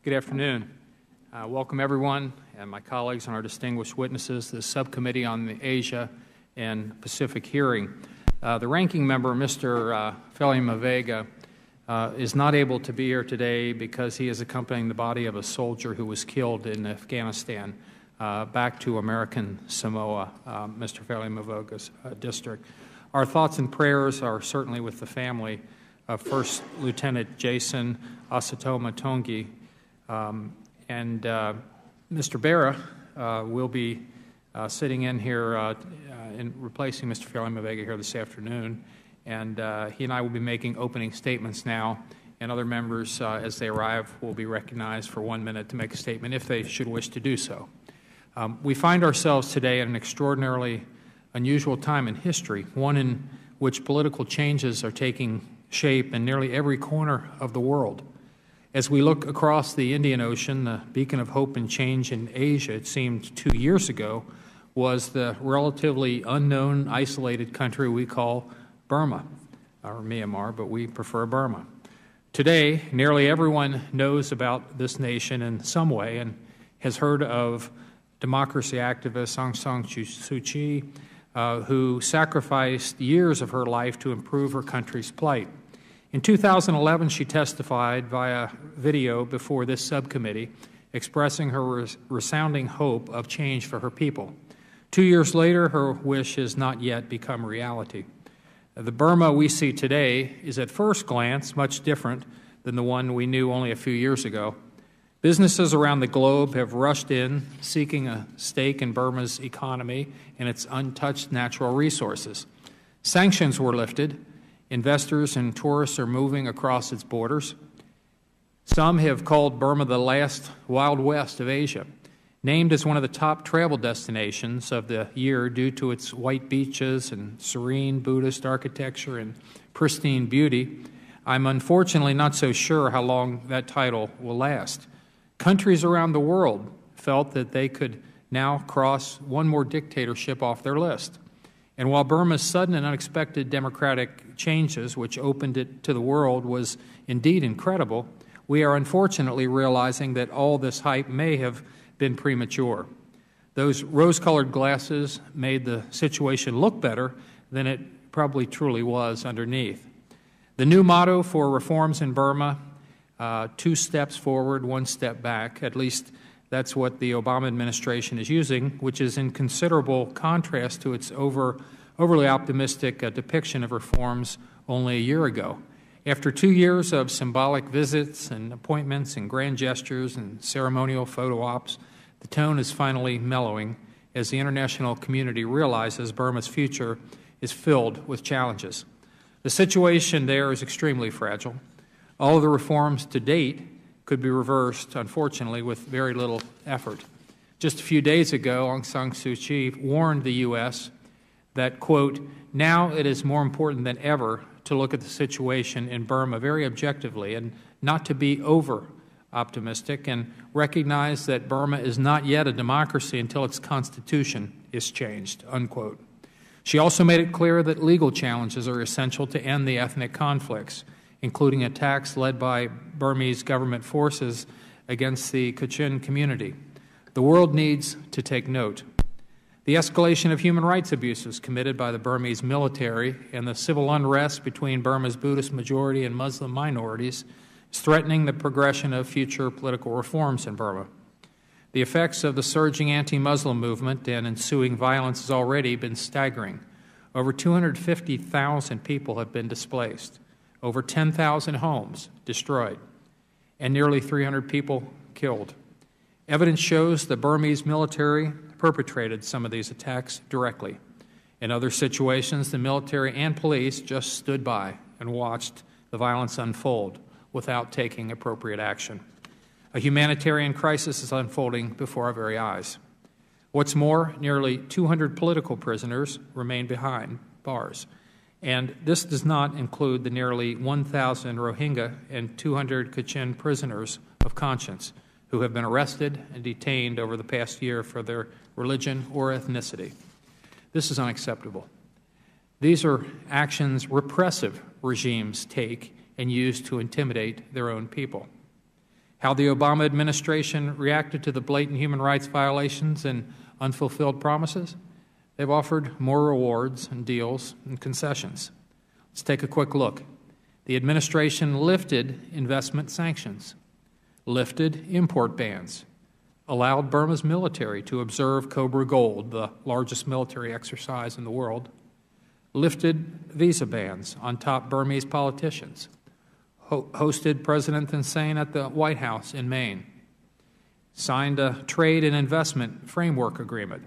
Good afternoon. Welcome everyone and my colleagues and our distinguished witnesses to the Subcommittee on the Asia and Pacific hearing. The ranking member, Mr. Felima Vega, is not able to be here today because he is accompanying the body of a soldier who was killed in Afghanistan back to American Samoa, Mr. Felima Vega's district. Our thoughts and prayers are certainly with the family of First Lieutenant Jason Asatoma Tongi, and Mr. Barra will be sitting in here and replacing Mr. Felima Vega here this afternoon, and he and I will be making opening statements now, and other members, as they arrive, will be recognized for 1 minute to make a statement if they should wish to do so. We find ourselves today at an extraordinarily unusual time in history, one in which political changes are taking shape in nearly every corner of the world. As we look across the Indian Ocean, the beacon of hope and change in Asia, it seemed 2 years ago, was the relatively unknown, isolated country we call Burma, or Myanmar, but we prefer Burma. Today, nearly everyone knows about this nation in some way and has heard of democracy activist Aung San Suu Kyi, who sacrificed years of her life to improve her country's plight. In 2011, she testified via video before this subcommittee, expressing her resounding hope of change for her people. 2 years later, her wish has not yet become reality. The Burma we see today is at first glance much different than the one we knew only a few years ago. Businesses around the globe have rushed in, seeking a stake in Burma's economy and its untouched natural resources. Sanctions were lifted. Investors and tourists are moving across its borders. Some have called Burma the last Wild West of Asia. Named as one of the top travel destinations of the year due to its white beaches and serene Buddhist architecture and pristine beauty, I'm unfortunately not so sure how long that title will last. Countries around the world felt that they could now cross one more dictatorship off their list. And while Burma's sudden and unexpected democratic changes, which opened it to the world, was indeed incredible, we are unfortunately realizing that all this hype may have been premature. Those rose-colored glasses made the situation look better than it probably truly was underneath. The new motto for reforms in Burma, 2 steps forward, 1 step back, at least that's what the Obama administration is using, which is in considerable contrast to its overly optimistic depiction of reforms only a year ago. After 2 years of symbolic visits and appointments and grand gestures and ceremonial photo ops, the tone is finally mellowing as the international community realizes Burma's future is filled with challenges. The situation there is extremely fragile. All of the reforms to date could be reversed, unfortunately, with very little effort. Just a few days ago, Aung San Suu Kyi warned the U.S. that, quote, now it is more important than ever to look at the situation in Burma very objectively and not to be over-optimistic and recognize that Burma is not yet a democracy until its constitution is changed, unquote. She also made it clear that legal challenges are essential to end the ethnic conflicts, including attacks led by Burmese government forces against the Kachin community. The world needs to take note. The escalation of human rights abuses committed by the Burmese military and the civil unrest between Burma's Buddhist majority and Muslim minorities is threatening the progression of future political reforms in Burma. The effects of the surging anti-Muslim movement and ensuing violence has already been staggering. Over 250,000 people have been displaced, over 10,000 homes destroyed, and nearly 300 people killed. Evidence shows the Burmese military perpetrated some of these attacks directly. In other situations, the military and police just stood by and watched the violence unfold without taking appropriate action. A humanitarian crisis is unfolding before our very eyes. What's more, nearly 200 political prisoners remain behind bars. And this does not include the nearly 1,000 Rohingya and 200 Kachin prisoners of conscience who have been arrested and detained over the past year for their religion or ethnicity. This is unacceptable. These are actions repressive regimes take and use to intimidate their own people. how the Obama administration reacted to the blatant human rights violations and unfulfilled promises. They've offered more rewards and deals and concessions. Let's take a quick look. The administration lifted investment sanctions, lifted import bans, allowed Burma's military to observe Cobra Gold, the largest military exercise in the world, lifted visa bans on top Burmese politicians, hosted President Thein Sein at the White House in Maine, signed a trade and investment framework agreement,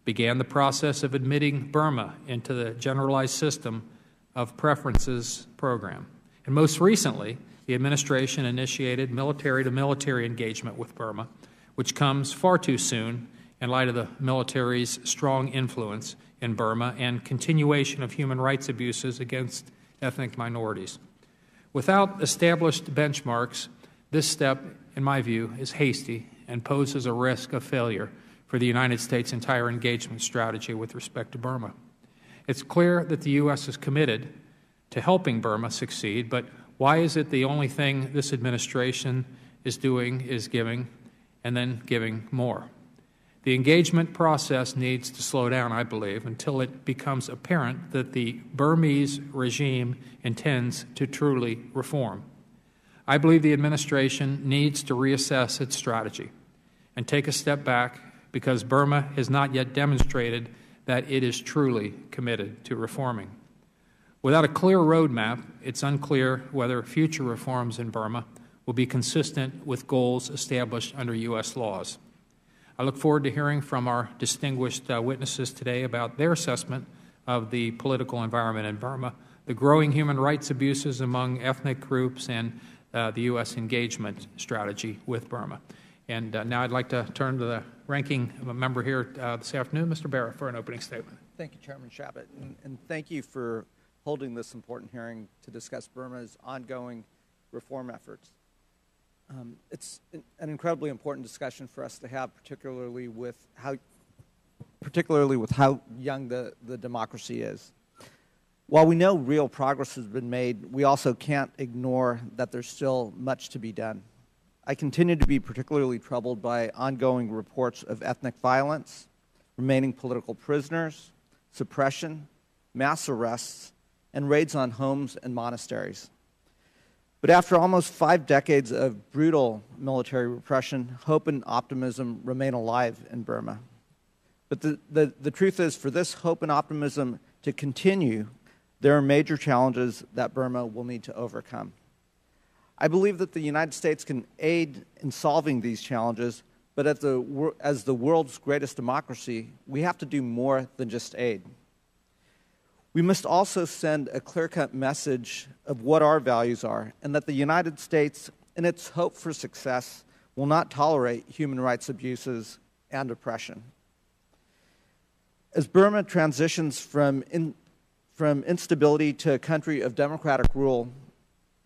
began the process of admitting Burma into the Generalized System of Preferences program. And most recently, the administration initiated military-to-military engagement with Burma, which comes far too soon in light of the military's strong influence in Burma and continuation of human rights abuses against ethnic minorities. Without established benchmarks, this step, in my view, is hasty and poses a risk of failure for the United States' entire engagement strategy with respect to Burma. It's clear that the U.S. is committed to helping Burma succeed, but why is it the only thing this administration is doing is giving and then giving more? The engagement process needs to slow down, I believe, until it becomes apparent that the Burmese regime intends to truly reform. I believe the administration needs to reassess its strategy and take a step back because Burma has not yet demonstrated that it is truly committed to reforming. Without a clear roadmap, it's unclear whether future reforms in Burma will be consistent with goals established under U.S. laws. I look forward to hearing from our distinguished witnesses today about their assessment of the political environment in Burma, the growing human rights abuses among ethnic groups, and the U.S. engagement strategy with Burma. And now I'd like to turn to the ranking member here this afternoon, Mr. Barrett, for an opening statement. Thank you, Chairman Shabbat, and thank you for holding this important hearing to discuss Burma's ongoing reform efforts. It's an incredibly important discussion for us to have, particularly with how young the democracy is. While we know real progress has been made, we also can't ignore that there's still much to be done. I continue to be particularly troubled by ongoing reports of ethnic violence, remaining political prisoners, suppression, mass arrests, and raids on homes and monasteries. But after almost 5 decades of brutal military repression, hope and optimism remain alive in Burma. But the truth is, for this hope and optimism to continue, there are major challenges that Burma will need to overcome. I believe that the United States can aid in solving these challenges, but as the world's greatest democracy, we have to do more than just aid. We must also send a clear-cut message of what our values are, and that the United States, in its hope for success, will not tolerate human rights abuses and oppression. As Burma transitions from instability to a country of democratic rule,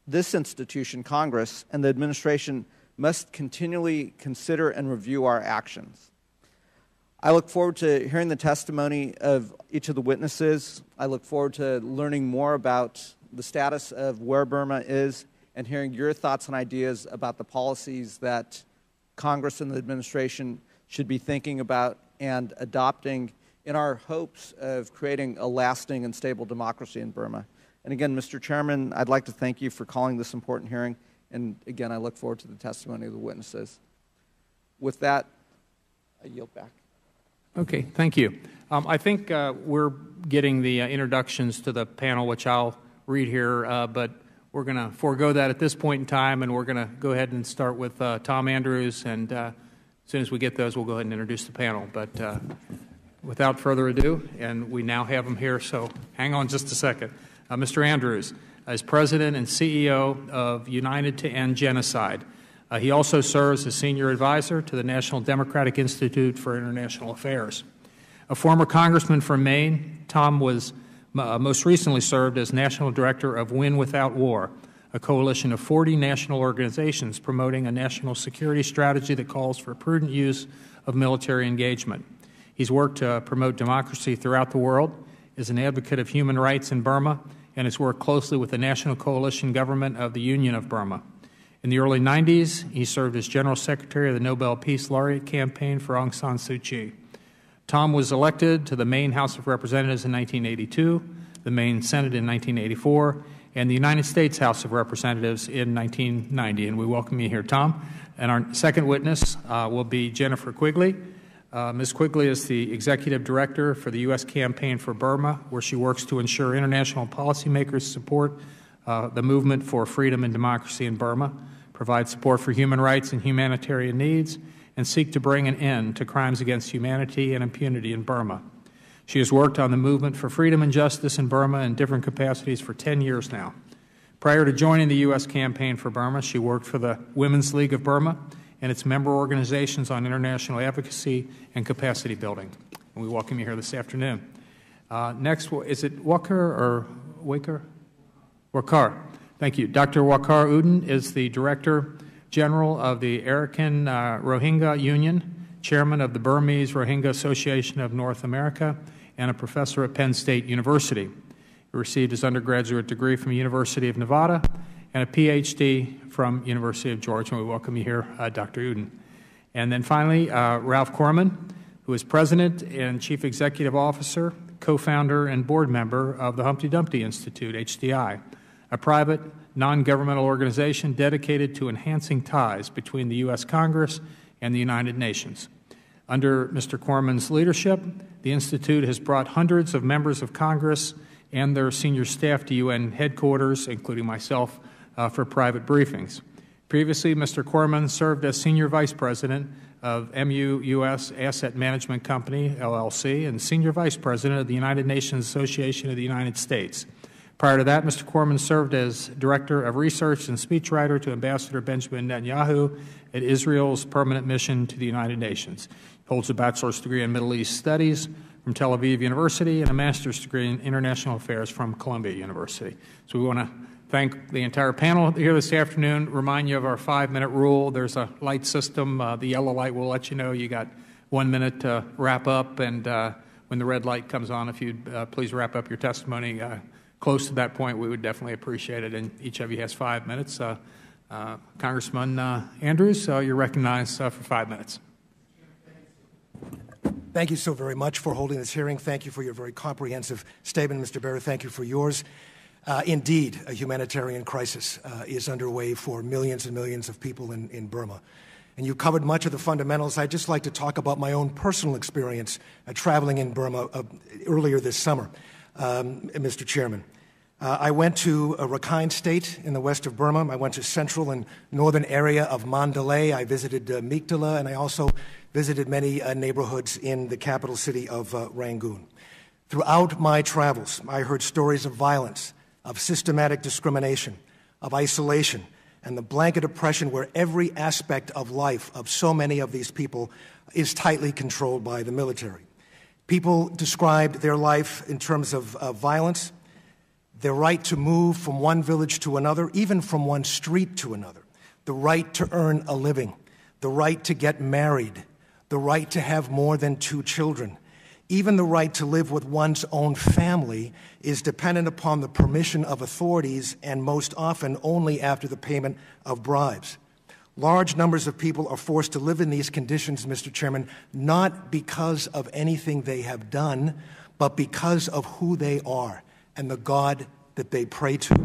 this institution, Congress, and the administration must continually consider and review our actions. I look forward to hearing the testimony of each of the witnesses. I look forward to learning more about the status of where Burma is and hearing your thoughts and ideas about the policies that Congress and the administration should be thinking about and adopting in our hopes of creating a lasting and stable democracy in Burma. And again, Mr. Chairman, I'd like to thank you for calling this important hearing. And again, I look forward to the testimony of the witnesses. With that, I yield back. Okay, thank you. I think we're getting the introductions to the panel, which I'll read here, but we're going to forego that at this point in time, and we're going to go ahead and start with Tom Andrews, and as soon as we get those, we'll go ahead and introduce the panel. But without further ado, and we now have him here, so hang on just a second. Mr. Andrews is President and CEO of United to End Genocide. He also serves as Senior Advisor to the National Democratic Institute for International Affairs. A former congressman from Maine, Tom was most recently served as National Director of Win Without War, a coalition of 40 national organizations promoting a national security strategy that calls for prudent use of military engagement. He's worked to promote democracy throughout the world, is an advocate of human rights in Burma, and has worked closely with the National Coalition Government of the Union of Burma. In the early 90s, he served as General Secretary of the Nobel Peace Laureate Campaign for Aung San Suu Kyi. Tom was elected to the Maine House of Representatives in 1982, the Maine Senate in 1984, and the United States House of Representatives in 1990. And we welcome you here, Tom. And our second witness will be Jennifer Quigley. Ms. Quigley is the Executive Director for the U.S. Campaign for Burma, where she works to ensure international policymakers support the movement for freedom and democracy in Burma, provide support for human rights and humanitarian needs, and seek to bring an end to crimes against humanity and impunity in Burma. She has worked on the movement for freedom and justice in Burma in different capacities for 10 years now. Prior to joining the U.S. Campaign for Burma, she worked for the Women's League of Burma and its member organizations on international advocacy and capacity building. And we welcome you here this afternoon. Next, is it Wakar or Wakar? Wakar. Thank you. Dr. Wakar Uddin is the Director General of the Arakan Rohingya Union, Chairman of the Burmese Rohingya Association of North America, and a professor at Penn State University. He received his undergraduate degree from the University of Nevada and a Ph.D. from University of Georgia. And we welcome you here, Dr. Uddin. And then finally, Ralph Corman, who is President and Chief Executive Officer, co-founder and board member of the Humpty Dumpty Institute, HDI, a private, non-governmental organization dedicated to enhancing ties between the U.S. Congress and the United Nations. Under Mr. Corman's leadership, the Institute has brought hundreds of members of Congress and their senior staff to UN headquarters, including myself, for private briefings. Previously, Mr. Corman served as Senior Vice President of MU-US Asset Management Company, LLC, and Senior Vice President of the United Nations Association of the United States. Prior to that, Mr. Corman served as Director of Research and Speechwriter to Ambassador Benjamin Netanyahu at Israel's permanent mission to the United Nations. He holds a bachelor's degree in Middle East Studies from Tel Aviv University and a master's degree in International Affairs from Columbia University. So we want to thank the entire panel here this afternoon, remind you of our 5-minute rule. There's a light system. The yellow light will let you know you got 1 minute to wrap up, and when the red light comes on, if you'd please wrap up your testimony close to that point, we would definitely appreciate it. And each of you has 5 minutes. Congressman Andrews, you're recognized for 5 minutes. Thank you so very much for holding this hearing. Thank you for your very comprehensive statement, Mr. Barrett. Thank you for yours. Indeed, a humanitarian crisis is underway for millions and millions of people in Burma. And you covered much of the fundamentals. I'd just like to talk about my own personal experience traveling in Burma earlier this summer, Mr. Chairman. I went to Rakhine State in the west of Burma. I went to central and northern area of Mandalay. I visited Meekdala, and I also visited many neighborhoods in the capital city of Rangoon. Throughout my travels, I heard stories of violence, of systematic discrimination, of isolation, and the blanket oppression where every aspect of life of so many of these people is tightly controlled by the military. People described their life in terms of violence, their right to move from one village to another, even from one street to another, the right to earn a living, the right to get married, the right to have more than 2 children. Even the right to live with one's own family is dependent upon the permission of authorities, and most often only after the payment of bribes. Large numbers of people are forced to live in these conditions, Mr. Chairman, not because of anything they have done, but because of who they are and the God that they pray to.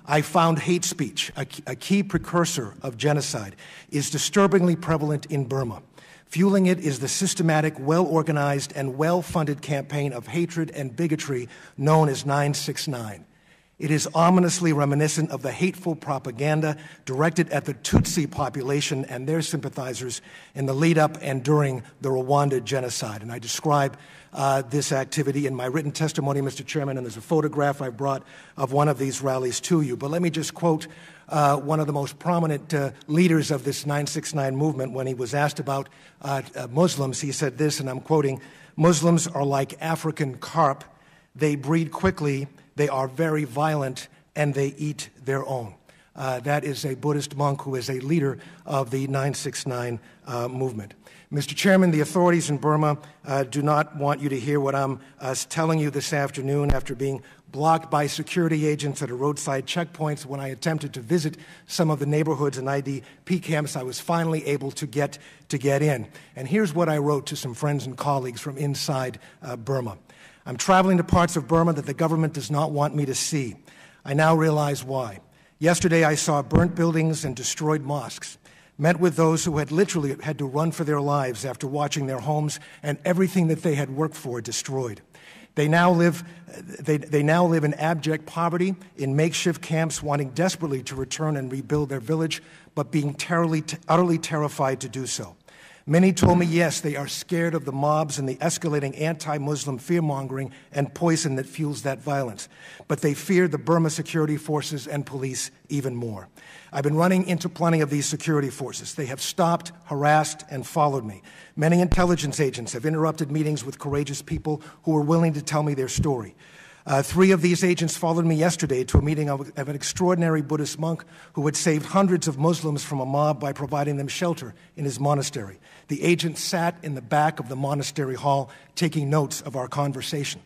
I found hate speech, a key precursor of genocide, is disturbingly prevalent in Burma. Fueling it is the systematic, well-organized, and well-funded campaign of hatred and bigotry known as 969. It is ominously reminiscent of the hateful propaganda directed at the Tutsi population and their sympathizers in the lead-up and during the Rwanda genocide. And I describe this activity in my written testimony, Mr. Chairman, and there's a photograph I brought of one of these rallies to you. But let me just quote one of the most prominent leaders of this 969 movement. When he was asked about Muslims, he said this, and I'm quoting, "Muslims are like African carp. They breed quickly, they are very violent, and they eat their own." That is a Buddhist monk who is a leader of the 969 movement. Mr. Chairman, the authorities in Burma do not want you to hear what I'm telling you this afternoon after being blocked by security agents at a roadside checkpoints. When I attempted to visit some of the neighborhoods and IDP camps, I was finally able to get in. And here's what I wrote to some friends and colleagues from inside Burma. I'm traveling to parts of Burma that the government does not want me to see. I now realize why. Yesterday, I saw burnt buildings and destroyed mosques, met with those who had literally had to run for their lives after watching their homes and everything that they had worked for destroyed. They now live in abject poverty in makeshift camps, wanting desperately to return and rebuild their village, but being utterly terrified to do so. Many told me, yes, they are scared of the mobs and the escalating anti-Muslim fear-mongering and poison that fuels that violence. But they fear the Burma security forces and police even more. I've been running into plenty of these security forces. They have stopped, harassed, and followed me. Many intelligence agents have interrupted meetings with courageous people who were willing to tell me their story. 3 of these agents followed me yesterday to a meeting of an extraordinary Buddhist monk who had saved hundreds of Muslims from a mob by providing them shelter in his monastery. The agents sat in the back of the monastery hall taking notes of our conversation.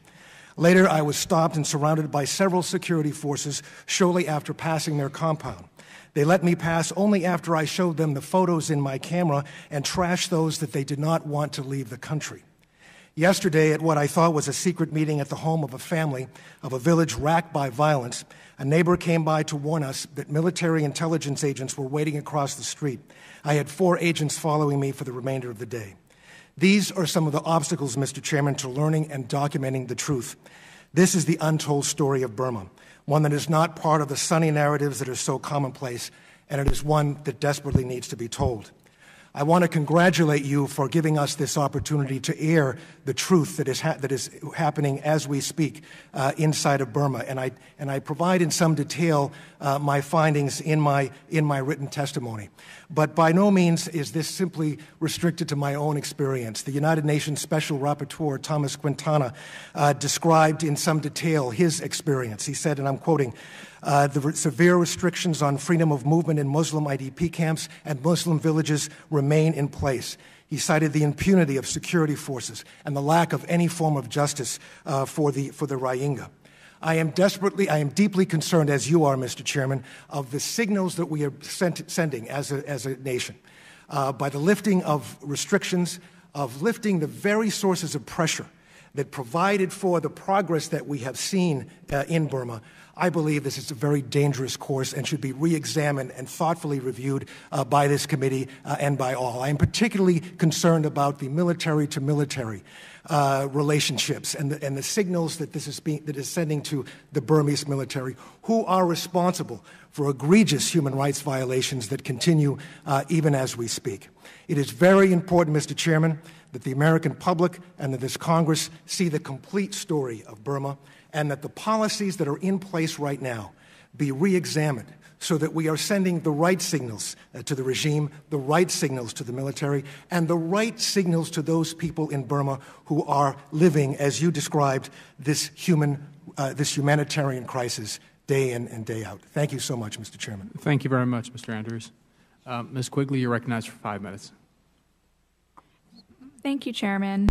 Later, I was stopped and surrounded by several security forces shortly after passing their compound. They let me pass only after I showed them the photos in my camera and trashed those that they did not want to leave the country. Yesterday, at what I thought was a secret meeting at the home of a family of a village racked by violence, a neighbor came by to warn us that military intelligence agents were waiting across the street. I had 4 agents following me for the remainder of the day. These are some of the obstacles, Mr. Chairman, to learning and documenting the truth. This is the untold story of Burma, one that is not part of the sunny narratives that are so commonplace, and it is one that desperately needs to be told. I want to congratulate you for giving us this opportunity to air the truth that is happening as we speak inside of Burma, and I provide in some detail my findings in my written testimony. But by no means is this simply restricted to my own experience. The United Nations Special Rapporteur Thomas Quintana described in some detail his experience. He said, and I'm quoting, the severe restrictions on freedom of movement in Muslim IDP camps and Muslim villages remain in place. He cited the impunity of security forces and the lack of any form of justice for the Rohingya. I am deeply concerned, as you are, Mr. Chairman, of the signals that we are sending as a nation by the lifting of restrictions, of lifting the very sources of pressure that provided for the progress that we have seen in Burma. I believe this is a very dangerous course and should be re-examined and thoughtfully reviewed by this committee and by all. I am particularly concerned about the military-to-military relationships and the signals that this is sending to the Burmese military, who are responsible for egregious human rights violations that continue even as we speak. It is very important, Mr. Chairman, that the American public and that this Congress see the complete story of Burma, and that the policies that are in place right now be re-examined so that we are sending the right signals to the regime, the right signals to the military, and the right signals to those people in Burma who are living, as you described, this humanitarian crisis day in and day out. Thank you so much, Mr. Chairman. Thank you very much, Mr. Andrews. Ms. Quigley, you're recognized for 5 minutes. Thank you, Chairman,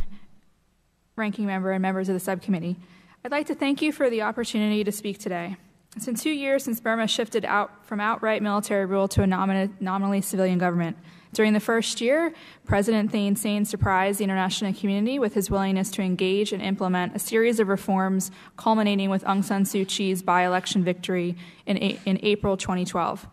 Ranking Member, and members of the subcommittee. I'd like to thank you for the opportunity to speak today. It's been 2 years since Burma shifted from outright military rule to a nominally civilian government. During the first year, President Thein Sein surprised the international community with his willingness to engage and implement a series of reforms, culminating with Aung San Suu Kyi's by-election victory in April 2012.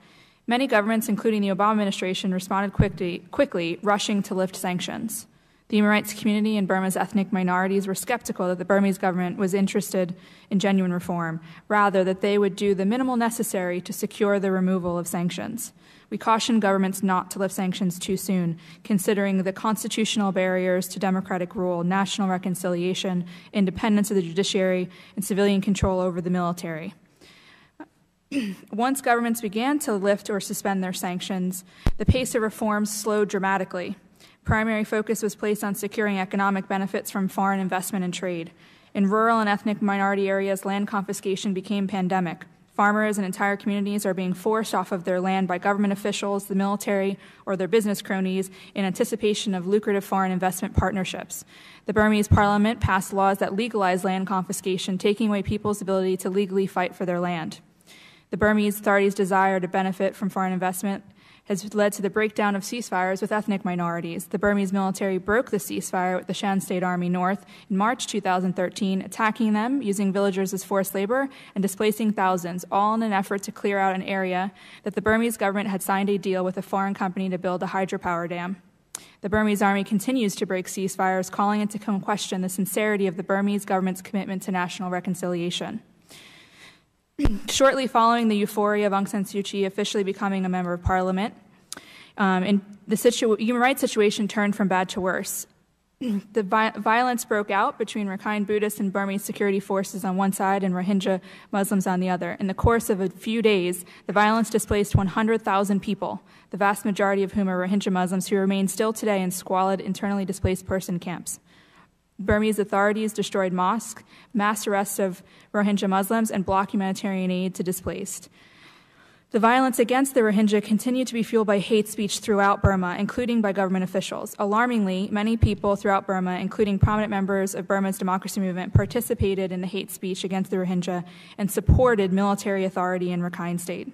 Many governments, including the Obama administration, responded quickly, rushing to lift sanctions. The human rights community and Burma's ethnic minorities were skeptical that the Burmese government was interested in genuine reform, rather that they would do the minimal necessary to secure the removal of sanctions. We cautioned governments not to lift sanctions too soon, considering the constitutional barriers to democratic rule, national reconciliation, independence of the judiciary, and civilian control over the military. Once governments began to lift or suspend their sanctions, the pace of reforms slowed dramatically. Primary focus was placed on securing economic benefits from foreign investment and trade. In rural and ethnic minority areas, land confiscation became pandemic. Farmers and entire communities are being forced off of their land by government officials, the military, or their business cronies in anticipation of lucrative foreign investment partnerships. The Burmese parliament passed laws that legalize land confiscation, taking away people's ability to legally fight for their land. The Burmese authorities' desire to benefit from foreign investment has led to the breakdown of ceasefires with ethnic minorities. The Burmese military broke the ceasefire with the Shan State Army North in March 2013, attacking them, using villagers as forced labor, and displacing thousands, all in an effort to clear out an area that the Burmese government had signed a deal with a foreign company to build a hydropower dam. The Burmese army continues to break ceasefires, calling into question the sincerity of the Burmese government's commitment to national reconciliation. Shortly following the euphoria of Aung San Suu Kyi officially becoming a member of parliament, and the human rights situation turned from bad to worse. The violence broke out between Rakhine Buddhists and Burmese security forces on one side and Rohingya Muslims on the other. In the course of a few days, the violence displaced 100,000 people, the vast majority of whom are Rohingya Muslims who remain still today in squalid, internally displaced person camps. Burmese authorities destroyed mosques, mass arrests of Rohingya Muslims, and blocked humanitarian aid to displaced. The violence against the Rohingya continued to be fueled by hate speech throughout Burma, including by government officials. Alarmingly, many people throughout Burma, including prominent members of Burma's democracy movement, participated in the hate speech against the Rohingya and supported military authority in Rakhine State.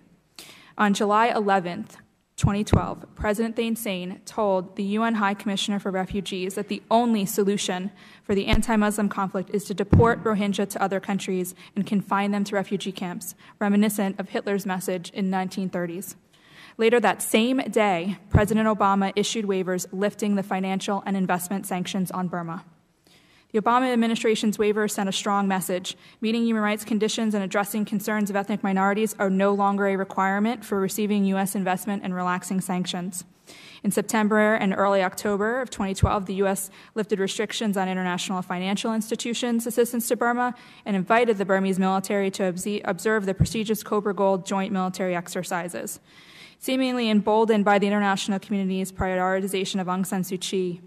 On July 11th, 2012, President Thein Sein told the UN High Commissioner for Refugees that the only solution for the anti-Muslim conflict is to deport Rohingya to other countries and confine them to refugee camps, reminiscent of Hitler's message in the 1930s. Later that same day, President Obama issued waivers lifting the financial and investment sanctions on Burma. The Obama administration's waiver sent a strong message. Meeting human rights conditions and addressing concerns of ethnic minorities are no longer a requirement for receiving U.S. investment and relaxing sanctions. In September and early October of 2012, the U.S. lifted restrictions on international financial institutions' assistance to Burma and invited the Burmese military to observe the prestigious Cobra Gold joint military exercises. Seemingly emboldened by the international community's prioritization of Aung San Suu Kyi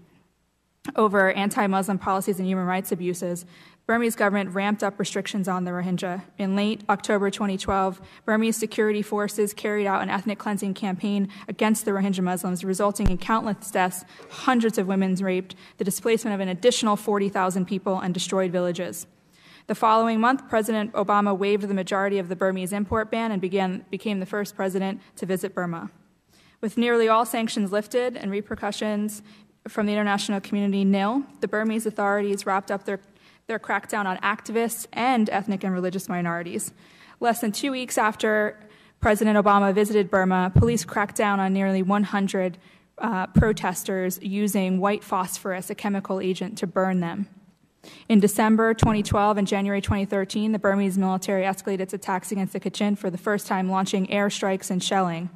over anti-Muslim policies and human rights abuses, Burmese government ramped up restrictions on the Rohingya. In late October 2012, Burmese security forces carried out an ethnic cleansing campaign against the Rohingya Muslims, resulting in countless deaths, hundreds of women raped, the displacement of an additional 40,000 people, and destroyed villages. The following month, President Obama waived the majority of the Burmese import ban and became the first president to visit Burma. With nearly all sanctions lifted and repercussions from the international community nil, the Burmese authorities wrapped up their crackdown on activists and ethnic and religious minorities. Less than 2 weeks after President Obama visited Burma, police cracked down on nearly 100 protesters using white phosphorus, a chemical agent, to burn them. In December 2012 and January 2013, the Burmese military escalated its attacks against the Kachin, for the first time launching airstrikes and shelling.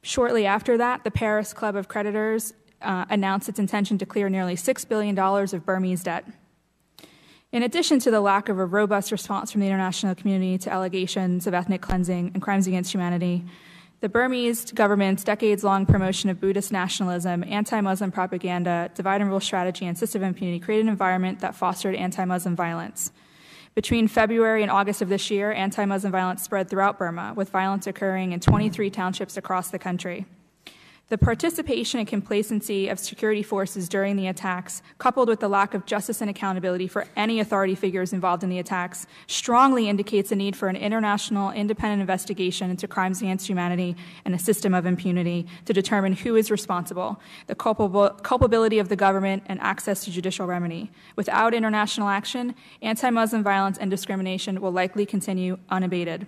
Shortly after that, the Paris Club of Creditors announced its intention to clear nearly $6 billion of Burmese debt. In addition to the lack of a robust response from the international community to allegations of ethnic cleansing and crimes against humanity, the Burmese government's decades-long promotion of Buddhist nationalism, anti-Muslim propaganda, divide-and-rule strategy, and system of impunity created an environment that fostered anti-Muslim violence. Between February and August of this year, anti-Muslim violence spread throughout Burma, with violence occurring in 23 townships across the country. The participation and complacency of security forces during the attacks, coupled with the lack of justice and accountability for any authority figures involved in the attacks, strongly indicates a need for an international independent investigation into crimes against humanity and a system of impunity to determine who is responsible, the culpability of the government, and access to judicial remedy. Without international action, anti-Muslim violence and discrimination will likely continue unabated.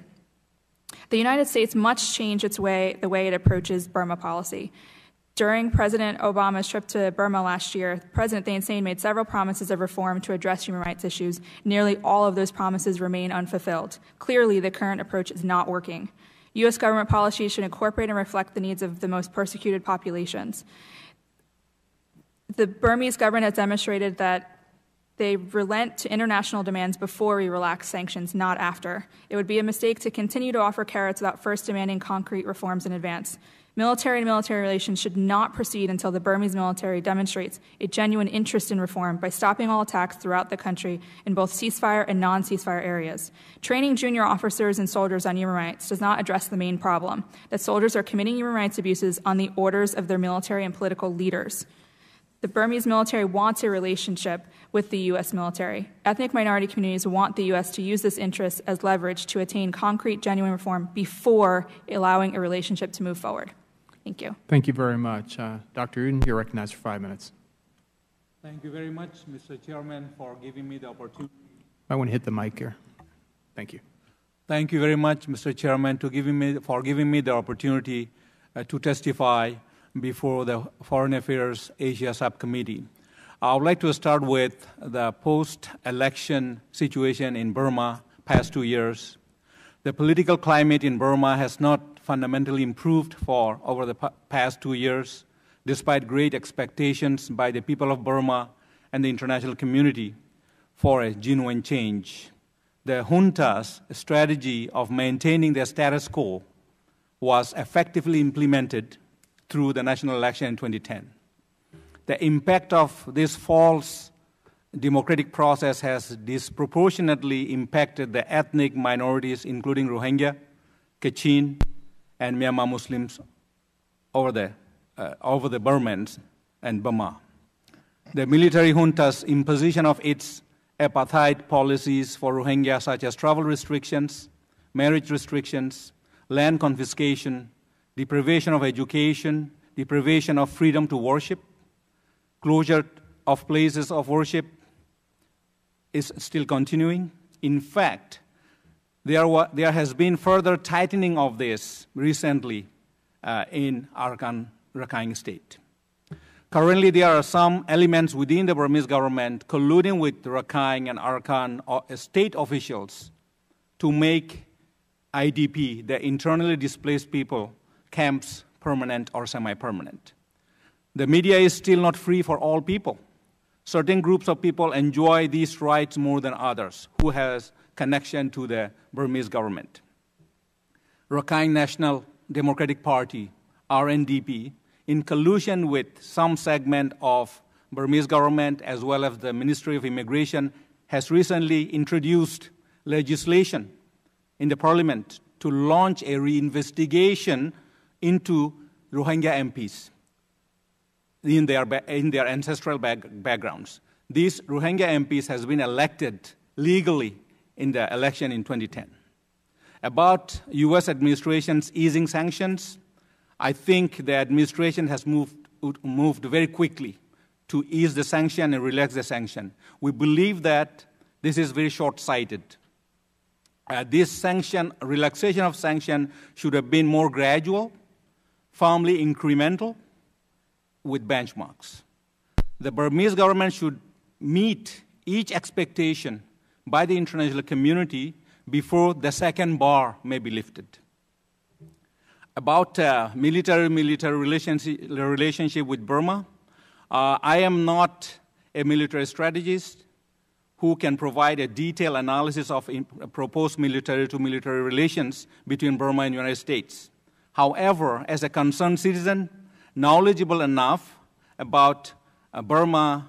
The United States must change the way it approaches Burma policy. During President Obama's trip to Burma last year, President Thein Sein made several promises of reform to address human rights issues. Nearly all of those promises remain unfulfilled. Clearly, the current approach is not working. U.S. government policy should incorporate and reflect the needs of the most persecuted populations. The Burmese government has demonstrated that They relent to international demands before we relax sanctions, not after. It would be a mistake to continue to offer carrots without first demanding concrete reforms in advance. Military and military relations should not proceed until the Burmese military demonstrates a genuine interest in reform by stopping all attacks throughout the country in both ceasefire and non-ceasefire areas. Training junior officers and soldiers on human rights does not address the main problem, that soldiers are committing human rights abuses on the orders of their military and political leaders. The Burmese military wants a relationship with the U.S. military. Ethnic minority communities want the U.S. to use this interest as leverage to attain concrete, genuine reform before allowing a relationship to move forward. Thank you. Thank you very much. Dr. Uddin, you're recognized for 5 minutes. Thank you very much, Mr. Chairman, for giving me the opportunity. I want to hit the mic here. Thank you. Thank you very much, Mr. Chairman, for giving me the opportunity to testify before the Foreign Affairs Asia Subcommittee. I would like to start with the post-election situation in Burma past 2 years. The political climate in Burma has not fundamentally improved for over the past 2 years, despite great expectations by the people of Burma and the international community for a genuine change. The junta's strategy of maintaining the status quo was effectively implemented through the national election in 2010. The impact of this false democratic process has disproportionately impacted the ethnic minorities, including Rohingya, Kachin, and Myanmar Muslims over the Burmans and Burma. The military junta's imposition of its apartheid policies for Rohingya, such as travel restrictions, marriage restrictions, land confiscation, deprivation of education, deprivation of freedom to worship, closure of places of worship is still continuing. In fact, there has been further tightening of this recently in Arakan, Rakhine State. Currently, there are some elements within the Burmese government colluding with Rakhine and Arakan state officials to make IDP, the internally displaced people, camps permanent or semi-permanent. The media is still not free for all people. Certain groups of people enjoy these rights more than others who has connection to the Burmese government. Rakhine National Democratic Party, RNDP, in collusion with some segment of Burmese government as well as the Ministry of Immigration, has recently introduced legislation in the parliament to launch a reinvestigation into Rohingya MPs in their ancestral backgrounds. These Rohingya MPs has been elected legally in the election in 2010. About U.S. administration's easing sanctions, I think the administration has moved very quickly to ease the sanction and relax the sanction. We believe that this is very short-sighted. This relaxation of sanction should have been more gradual, firmly incremental, with benchmarks. The Burmese government should meet each expectation by the international community before the second bar may be lifted. About military relationship with Burma, I am not a military strategist who can provide a detailed analysis of proposed military-to-military relations between Burma and the United States. However, as a concerned citizen, knowledgeable enough about Burmese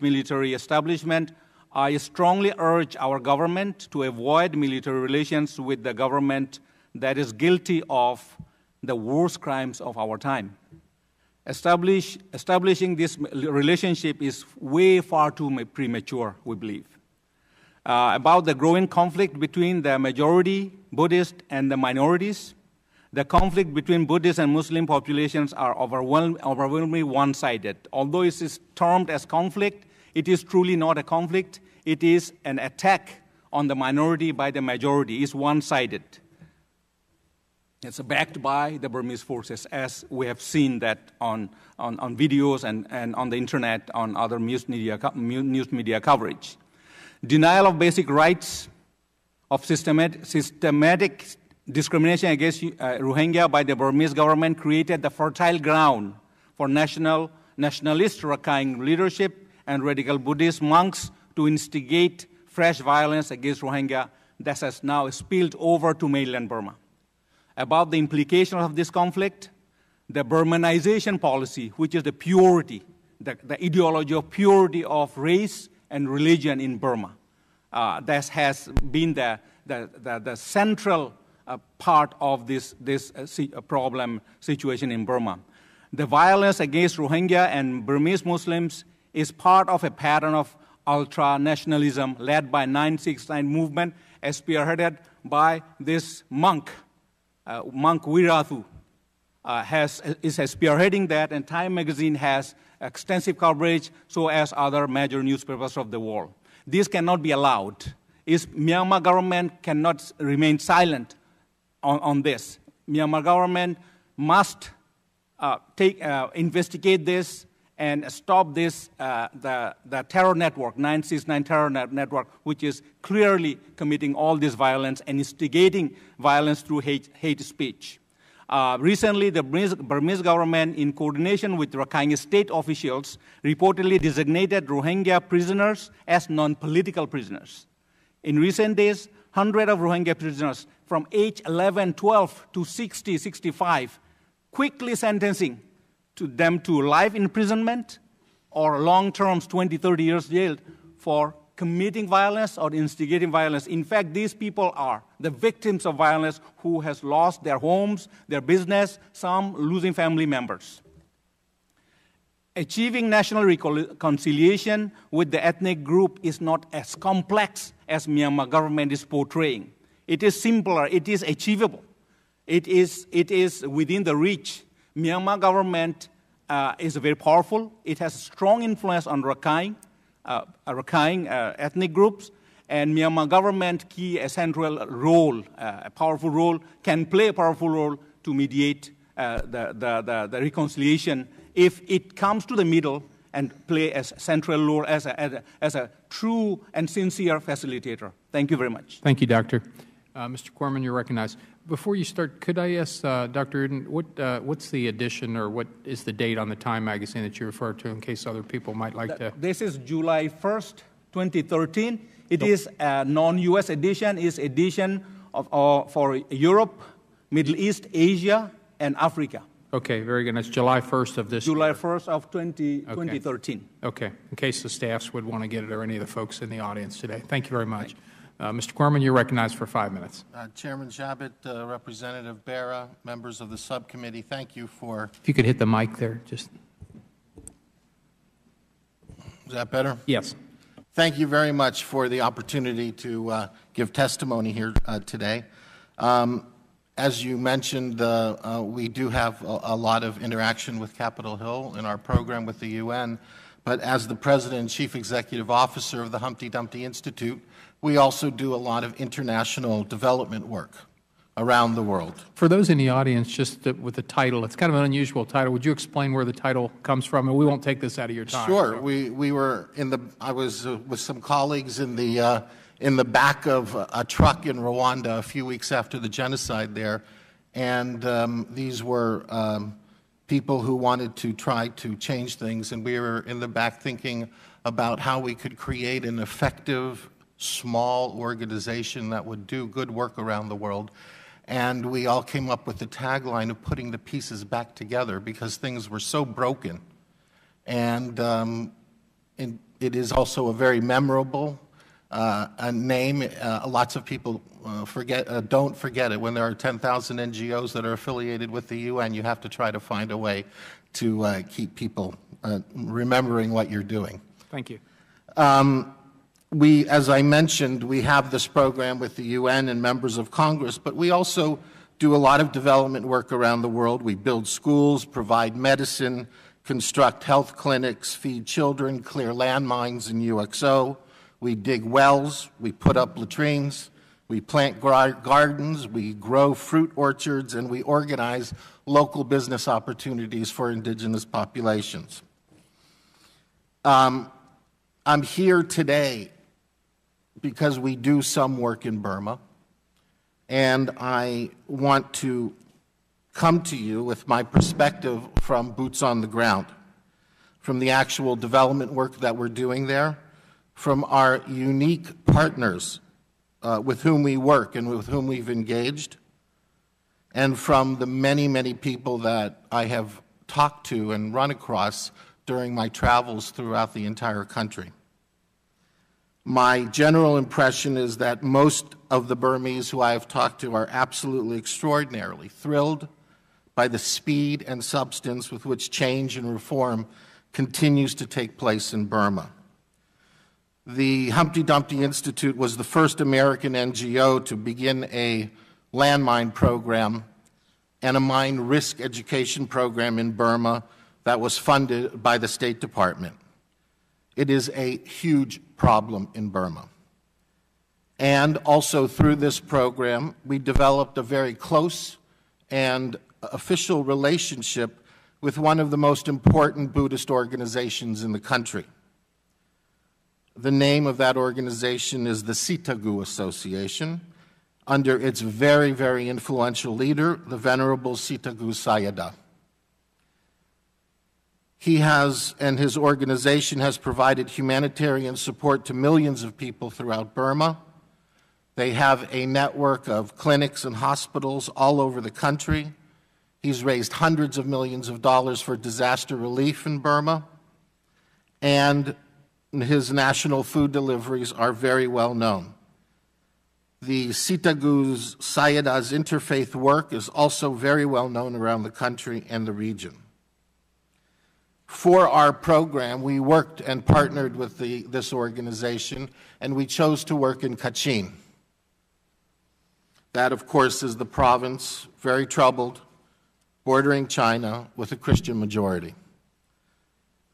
military establishment, I strongly urge our government to avoid military relations with the government that is guilty of the worst crimes of our time. Establishing this relationship is way far too premature, we believe. About the growing conflict between the majority Buddhist and the minorities, the conflict between Buddhist and Muslim populations are overwhelmingly one-sided. Although it is termed as conflict, it is truly not a conflict. It is an attack on the minority by the majority. It's one-sided. It's backed by the Burmese forces, as we have seen that on videos and on the internet, on other news media coverage. Denial of basic rights, of systematic discrimination against Rohingya by the Burmese government created the fertile ground for nationalist Rakhine leadership and radical Buddhist monks to instigate fresh violence against Rohingya that has now spilled over to mainland Burma. About the implications of this conflict, the Burmanization policy, which is the purity, the ideology of purity of race and religion in Burma, that has been the central part of this problem situation in Burma. The violence against Rohingya and Burmese Muslims is part of a pattern of ultra-nationalism led by 969 movement, spearheaded by this monk Wirathu, is spearheading that, and Time magazine has extensive coverage, so as other major newspapers of the world. This cannot be allowed. Myanmar government cannot remain silent on this. Myanmar government must investigate this and stop this, the terror network, 969 terror network, which is clearly committing all this violence and instigating violence through hate speech. Recently, the Burmese government, in coordination with Rakhine state officials, reportedly designated Rohingya prisoners as non-political prisoners. In recent days, hundreds of Rohingya prisoners from age 11, 12 to 60, 65, quickly sentencing them to life imprisonment or long terms, 20, 30 years jail for committing violence or instigating violence. In fact, these people are the victims of violence who has lost their homes, their business, some losing family members. Achieving national reconciliation with the ethnic group is not as complex as Myanmar government is portraying. It is simpler, it is achievable. It is within the reach. Myanmar government is very powerful. It has strong influence on Rakhine ethnic groups, and Myanmar government a central role, a powerful role, can play a powerful role to mediate the reconciliation if it comes to the middle and play a central role as a true and sincere facilitator. Thank you very much. Thank you, Doctor. Mr. Corman, you're recognized. Before you start, could I ask Dr. Uddin, what's the edition or what is the date on the Time magazine that you referred to in case other people might like to? This is July 1st, 2013. It is a non-U.S. edition. It's edition for Europe, Middle East, Asia, and Africa. Okay, very good. That's July 1st of this July year. 1st of 2013. Okay, in case the staffs would want to get it or any of the folks in the audience today. Thank you very much. Mr. Corman, you're recognized for 5 minutes. Chairman Jabbat, Representative Berra, members of the subcommittee, thank you for... If you could hit the mic there, just... Is that better? Yes. Thank you very much for the opportunity to give testimony here today. As you mentioned, we do have a lot of interaction with Capitol Hill in our program with the UN, but as the President and Chief Executive Officer of the Humpty Dumpty Institute, we also do a lot of international development work around the world. For those in the audience, just with the title, it's kind of an unusual title. Would you explain where the title comes from? And we won't take this out of your time. Sure. So. I was with some colleagues in the back of a truck in Rwanda a few weeks after the genocide there, and these were people who wanted to try to change things, and we were in the back thinking about how we could create an effective small organization that would do good work around the world. And we all came up with the tagline of putting the pieces back together because things were so broken. And it is also a very memorable a name. Lots of people don't forget it. When there are 10,000 NGOs that are affiliated with the UN, you have to try to find a way to keep people remembering what you're doing. Thank you. As I mentioned, we have this program with the UN and members of Congress, but we also do a lot of development work around the world. We build schools, provide medicine, construct health clinics, feed children, clear landmines in UXO. We dig wells, we put up latrines, we plant gardens, we grow fruit orchards, and we organize local business opportunities for indigenous populations. I'm here today because we do some work in Burma, and I want to come to you with my perspective from boots on the ground. from the actual development work that we're doing there, from our unique partners with whom we work and with whom we've engaged, and from the many, many people that I have talked to and run across during my travels throughout the entire country. My general impression is that most of the Burmese who I have talked to are absolutely extraordinarily thrilled by the speed and substance with which change and reform continues to take place in Burma. The Humpty Dumpty Institute was the first American NGO to begin a landmine program and a mine risk education program in Burma that was funded by the State Department. It is a huge problem in Burma. And also through this program, we developed a very close and official relationship with one of the most important Buddhist organizations in the country. The name of that organization is the Sitagu Association, under its very, very influential leader, the Venerable Sitagu Sayadaw. He has, and his organization has provided humanitarian support to millions of people throughout Burma. They have a network of clinics and hospitals all over the country. He's raised hundreds of millions of dollars for disaster relief in Burma, and his national food deliveries are very well known. The Sitagu Sayadaw's interfaith work is also very well known around the country and the region. For our program, we worked and partnered with this organization, and we chose to work in Kachin. That, of course, is the province, very troubled, bordering China, with a Christian majority.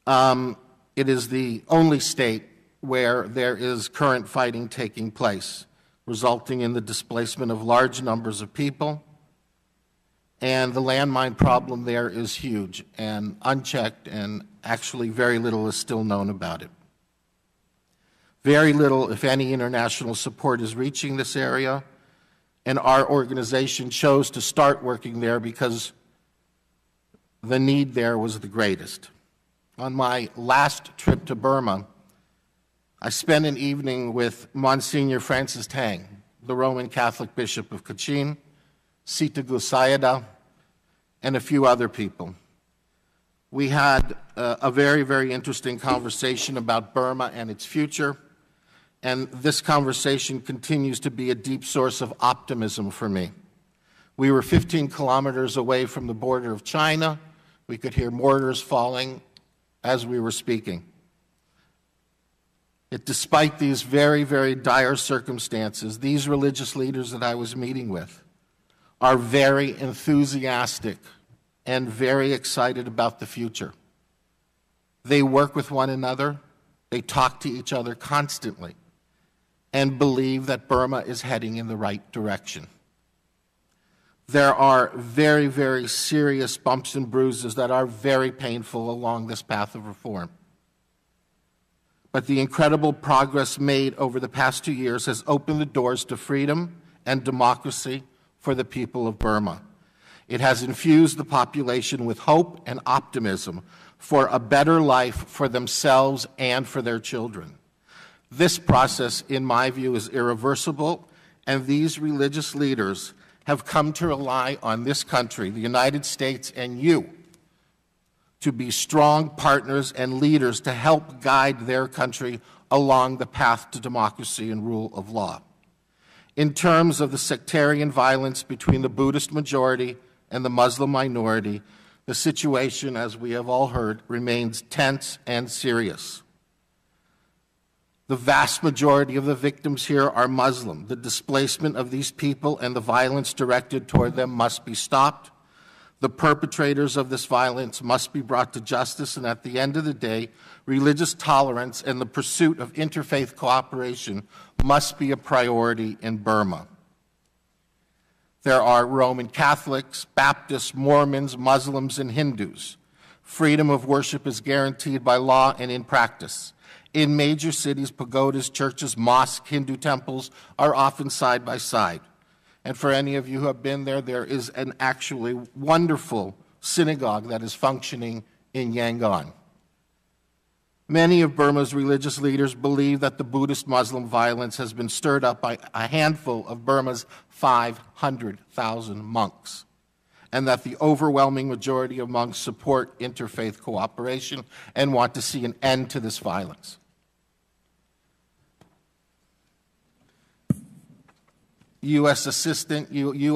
It is the only state where there is current fighting taking place, resulting in the displacement of large numbers of people. And the landmine problem there is huge and unchecked, and actually very little is still known about it. Very little, if any, international support is reaching this area, and our organization chose to start working there because the need there was the greatest. On my last trip to Burma, I spent an evening with Monsignor Francis Tang, the Roman Catholic Bishop of Kachin, Sitagu Sayadaw, and a few other people. We had a very, very interesting conversation about Burma and its future, and this conversation continues to be a deep source of optimism for me. We were 15 kilometers away from the border of China. We could hear mortars falling as we were speaking. Despite these very, very dire circumstances, these religious leaders that I was meeting with are very enthusiastic and very excited about the future. They work with one another, they talk to each other constantly, and believe that Burma is heading in the right direction. There are very, very serious bumps and bruises that are very painful along this path of reform. But the incredible progress made over the past 2 years has opened the doors to freedom and democracy for the people of Burma. It has infused the population with hope and optimism for a better life for themselves and for their children. This process, in my view, is irreversible, and these religious leaders have come to rely on this country, the United States, and you to be strong partners and leaders to help guide their country along the path to democracy and rule of law. In terms of the sectarian violence between the Buddhist majority and the Muslim minority, the situation, as we have all heard, remains tense and serious. The vast majority of the victims here are Muslim. The displacement of these people and the violence directed toward them must be stopped. The perpetrators of this violence must be brought to justice, and at the end of the day, religious tolerance and the pursuit of interfaith cooperation must be a priority in Burma. There are Roman Catholics, Baptists, Mormons, Muslims, and Hindus. Freedom of worship is guaranteed by law and in practice. In major cities, pagodas, churches, mosques, Hindu temples are often side by side. And for any of you who have been there, there is an actually wonderful synagogue that is functioning in Yangon. Many of Burma's religious leaders believe that the Buddhist-Muslim violence has been stirred up by a handful of Burma's 500,000 monks, and that the overwhelming majority of monks support interfaith cooperation and want to see an end to this violence. USAID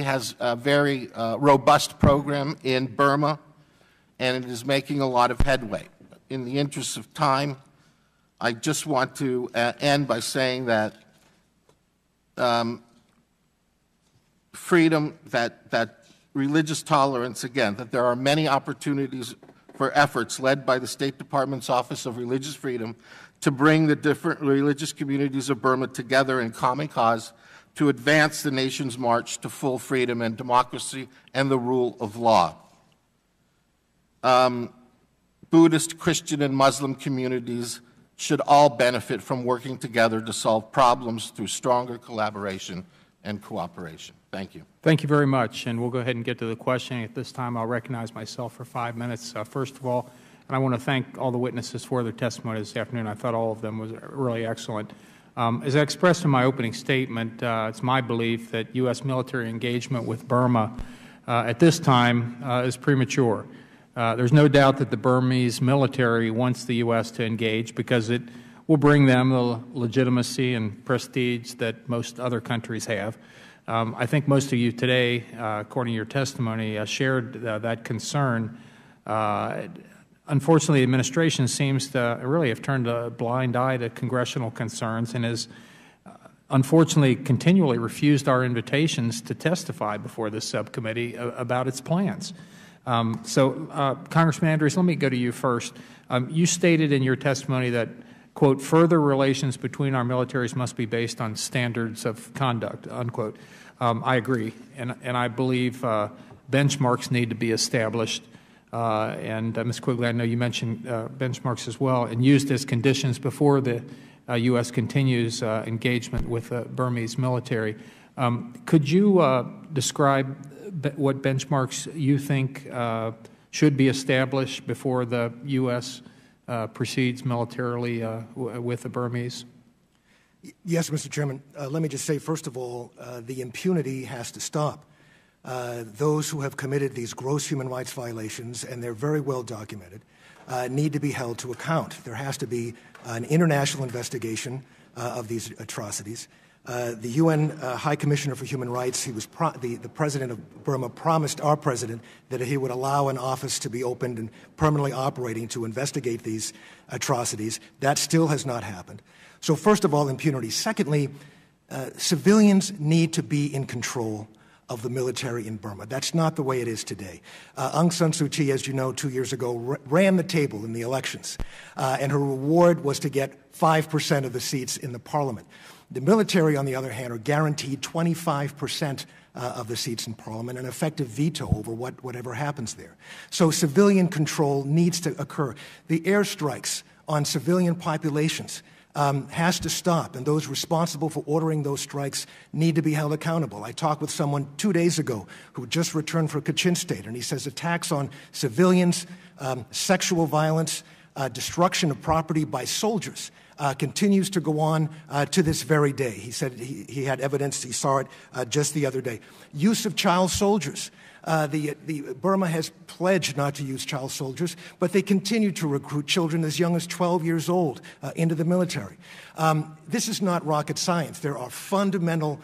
has a very robust program in Burma, and it is making a lot of headway. In the interest of time, I just want to end by saying that freedom, that religious tolerance, again, that there are many opportunities for efforts led by the State Department's Office of Religious Freedom to bring the different religious communities of Burma together in common cause to advance the nation's march to full freedom and democracy and the rule of law. Buddhist, Christian, and Muslim communities should all benefit from working together to solve problems through stronger collaboration and cooperation. Thank you. Thank you very much, and we'll go ahead and get to the questioning. At this time, I'll recognize myself for 5 minutes. First of all, and I want to thank all the witnesses for their testimony this afternoon. I thought all of them was really excellent. As I expressed in my opening statement, it's my belief that U.S. military engagement with Burma at this time is premature. There's no doubt that the Burmese military wants the U.S. to engage because it will bring them the legitimacy and prestige that most other countries have. I think most of you today, according to your testimony, shared that concern. Unfortunately, the administration seems to really have turned a blind eye to congressional concerns and has unfortunately continually refused our invitations to testify before this subcommittee about its plans. Congressman Andrews, let me go to you first. You stated in your testimony that, quote, further relations between our militaries must be based on standards of conduct, unquote. I agree, and I believe benchmarks need to be established. Ms. Quigley, I know you mentioned benchmarks as well, and used as conditions before the U.S. continues engagement with the Burmese military. Could you describe what benchmarks you think should be established before the U.S. proceeds militarily with the Burmese? Yes, Mr. Chairman. Let me just say, first of all, the impunity has to stop. Those who have committed these gross human rights violations, and they're very well documented, need to be held to account. There has to be an international investigation of these atrocities. The UN High Commissioner for Human Rights, the president of Burma promised our president that he would allow an office to be opened and permanently operating to investigate these atrocities. That still has not happened. So first of all, impunity. Secondly, civilians need to be in control of the military in Burma. That's not the way it is today. Aung San Suu Kyi, as you know, 2 years ago, ran the table in the elections, and her reward was to get 5% of the seats in the parliament. The military, on the other hand, are guaranteed 25% of the seats in parliament, an effective veto over whatever happens there. So civilian control needs to occur. The airstrikes on civilian populations has to stop, and those responsible for ordering those strikes need to be held accountable. I talked with someone 2 days ago who just returned from Kachin State, and he says attacks on civilians, sexual violence, destruction of property by soldiers continues to go on to this very day. He said he had evidence, he saw it just the other day. Use of child soldiers. Burma has pledged not to use child soldiers, but they continue to recruit children as young as 12 years old into the military. This is not rocket science. There are fundamental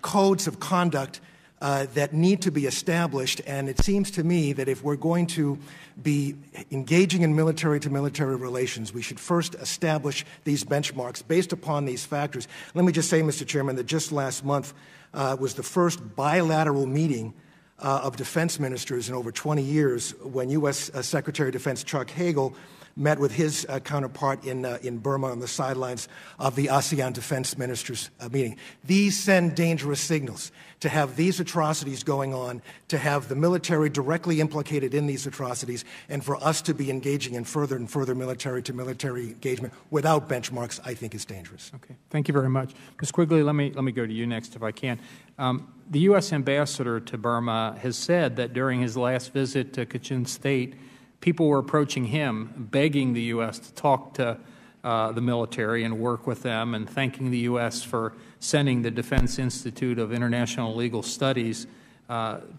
codes of conduct that need to be established, and it seems to me that if we're going to be engaging in military-to-military relations, we should first establish these benchmarks based upon these factors. Let me just say, Mr. Chairman, that just last month was the first bilateral meeting of defense ministers in over 20 years when U.S. Secretary of Defense Chuck Hagel met with his counterpart in Burma on the sidelines of the ASEAN Defense Ministers meeting. These send dangerous signals to have these atrocities going on, to have the military directly implicated in these atrocities, and for us to be engaging in further and further military-to-military engagement without benchmarks, I think is dangerous. Okay. Thank you very much. Ms. Quigley, let me go to you next if I can. The U.S. ambassador to Burma has said that during his last visit to Kachin State, people were approaching him, begging the U.S. to talk to the military and work with them, and thanking the U.S. for sending the Defense Institute of International Legal Studies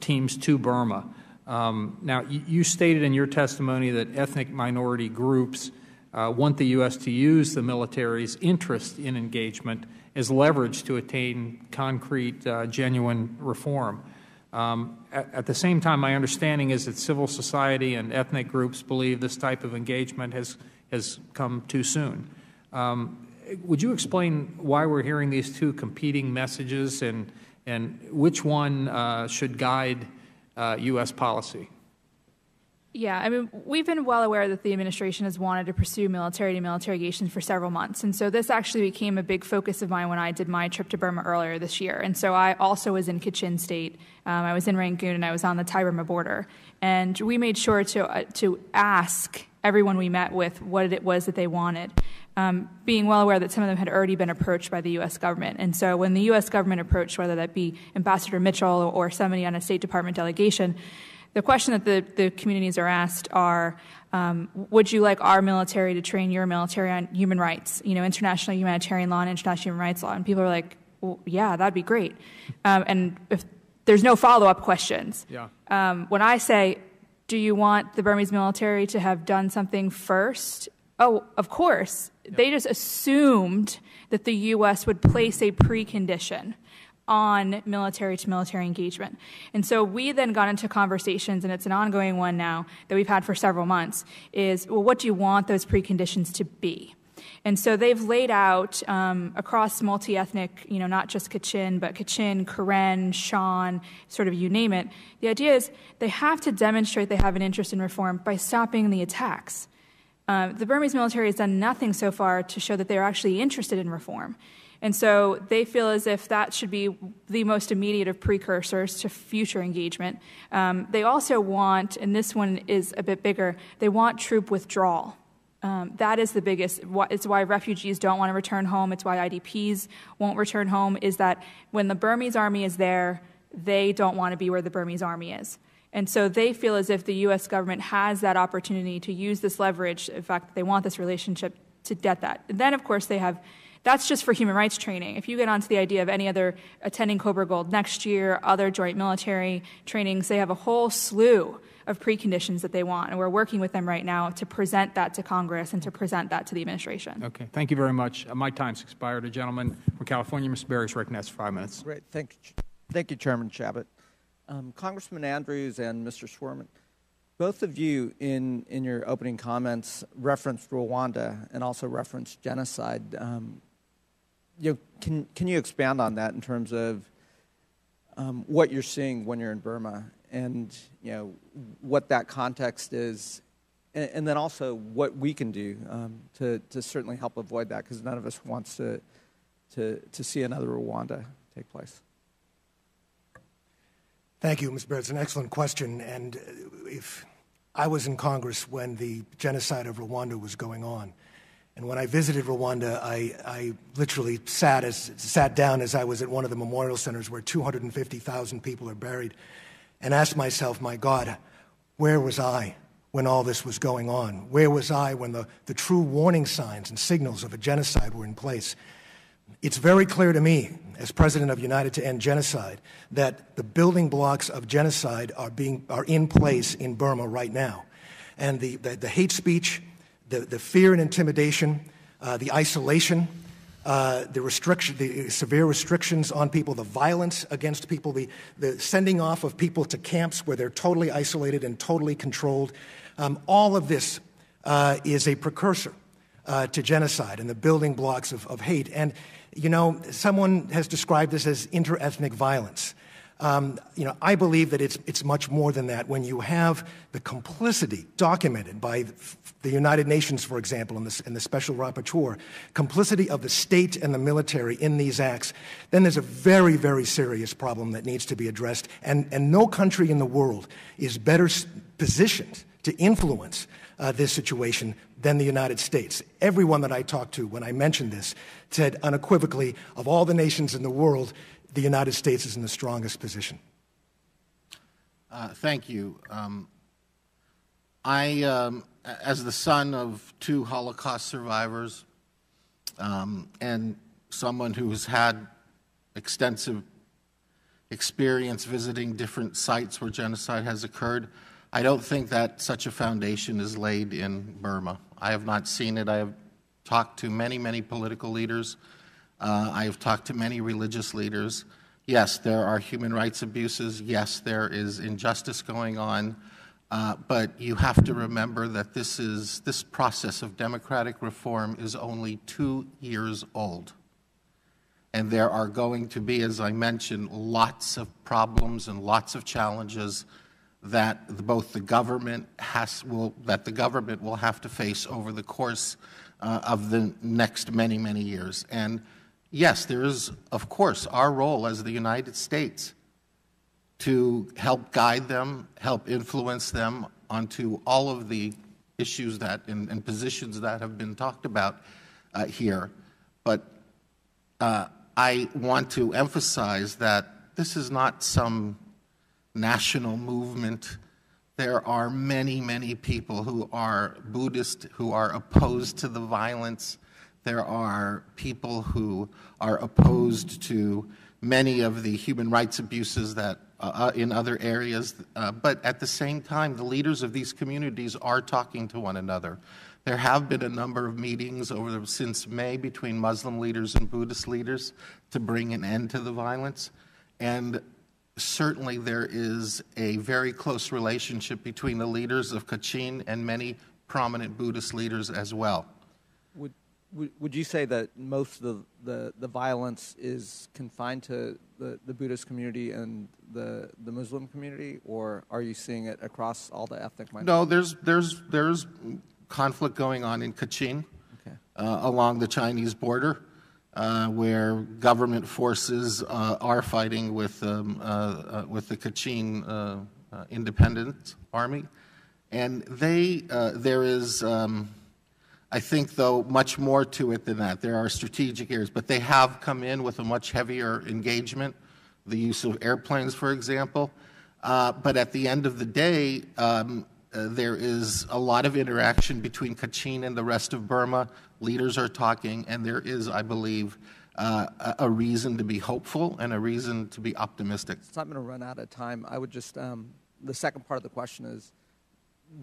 teams to Burma. Now, you stated in your testimony that ethnic minority groups want the U.S. to use the military's interest in engagement as leverage to attain concrete, genuine reform. At the same time, my understanding is that civil society and ethnic groups believe this type of engagement has come too soon. Would you explain why we're hearing these two competing messages, and which one should guide U.S. policy? Yeah, I mean, we've been well aware that the administration has wanted to pursue military-to-military engagement for several months. And so this actually became a big focus of mine when I did my trip to Burma earlier this year. And so I also was in Kachin State. I was in Rangoon, and I was on the Thai-Burma border. And we made sure to ask everyone we met with what it was that they wanted, being well aware that some of them had already been approached by the U.S. government. And so when the U.S. government approached, whether that be Ambassador Mitchell or somebody on a State Department delegation, the question that the communities are asked are, would you like our military to train your military on human rights, international humanitarian law and international human rights law? And people are like, well, yeah, that'd be great. And if there's no follow-up questions. Yeah. When I say, do you want the Burmese military to have done something first? Oh, of course. Yeah. They just assumed that the U.S. would place a precondition on military-to-military engagement. And so we then got into conversations, and it's an ongoing one now that we've had for several months, is, well, what do you want those preconditions to be? And so they've laid out across multi-ethnic, not just Kachin, but Kachin, Karen, Shan, sort of you name it. The idea is they have to demonstrate they have an interest in reform by stopping the attacks. The Burmese military has done nothing so far to show that they're actually interested in reform. And so they feel as if that should be the most immediate of precursors to future engagement. They also want, and this one is a bit bigger, they want troop withdrawal. That is the biggest. It's why refugees don't want to return home. It's why IDPs won't return home, is that when the Burmese army is there, they don't want to be where the Burmese army is. And so they feel as if the U.S. government has that opportunity to use this leverage, in fact, they want this relationship to get that. And then, of course, they have. That's just for human rights training. If you get onto the idea of any other attending Cobra Gold next year, other joint military trainings, they have a whole slew of preconditions that they want. And we're working with them right now to present that to Congress and to present that to the administration. Okay. Thank you very much. My time's expired. A gentleman from California, Mr. Berry, is recognized for 5 minutes. Great. Thank you, Chairman Chabot. Congressman Andrews and Mr. Schwerman, both of you in your opening comments referenced Rwanda and also referenced genocide. Can you expand on that in terms of what you're seeing when you're in Burma, and what that context is, and then also what we can do to certainly help avoid that, because none of us wants to see another Rwanda take place. Thank you, Mr. Baird. It's an excellent question. And if I was in Congress when the genocide of Rwanda was going on, and when I visited Rwanda, I literally sat down as I was at one of the memorial centers where 250,000 people are buried, and asked myself, my God, where was I when all this was going on? Where was I when the true warning signs and signals of a genocide were in place? It's very clear to me, as president of United to End Genocide, that the building blocks of genocide are in place in Burma right now. And the hate speech, the fear and intimidation, the isolation, the severe restrictions on people, the violence against people, the sending off of people to camps where they're totally isolated and totally controlled, all of this is a precursor to genocide and the building blocks of hate. And, someone has described this as interethnic violence. I believe that it's much more than that. When you have the complicity documented by the United Nations, for example, and the Special Rapporteur, complicity of the state and the military in these acts, then there's a very, very serious problem that needs to be addressed. And no country in the world is better positioned to influence this situation than the United States. Everyone that I talked to when I mentioned this said unequivocally, of all the nations in the world, the United States is in the strongest position. Thank you. as the son of 2 Holocaust survivors and someone who has had extensive experience visiting different sites where genocide has occurred, I don't think that such a foundation is laid in Burma. I have not seen it. I have talked to many, many political leaders. I have talked to many religious leaders. Yes, there are human rights abuses. Yes, there is injustice going on. But you have to remember that this process of democratic reform is only 2 years old. And there are going to be, as I mentioned, lots of problems and lots of challenges that both the government will have to face over the course of the next many, many years. And yes, there is, of course, our role as the United States to help guide them, help influence them onto all of the issues that and positions that have been talked about here. But I want to emphasize that this is not some national movement. There are many, many people who are Buddhist who are opposed to the violence. There are people who are opposed to many of the human rights abuses that in other areas. But at the same time, the leaders of these communities are talking to one another. There have been a number of meetings since May between Muslim leaders and Buddhist leaders to bring an end to the violence. And certainly there is a very close relationship between the leaders of Kachin and many prominent Buddhist leaders as well. Would you say that most of the violence is confined to the Buddhist community and the Muslim community, or are you seeing it across all the ethnic minorities? No, there's conflict going on in Kachin, okay, along the Chinese border, where government forces are fighting with the Kachin Independence Army, and there is. I think, though, much more to it than that. There are strategic areas, but they have come in with a much heavier engagement, the use of airplanes, for example. But at the end of the day, there is a lot of interaction between Kachin and the rest of Burma. Leaders are talking, and there is, I believe, a reason to be hopeful and a reason to be optimistic. So I'm going to run out of time. I would just, the second part of the question is,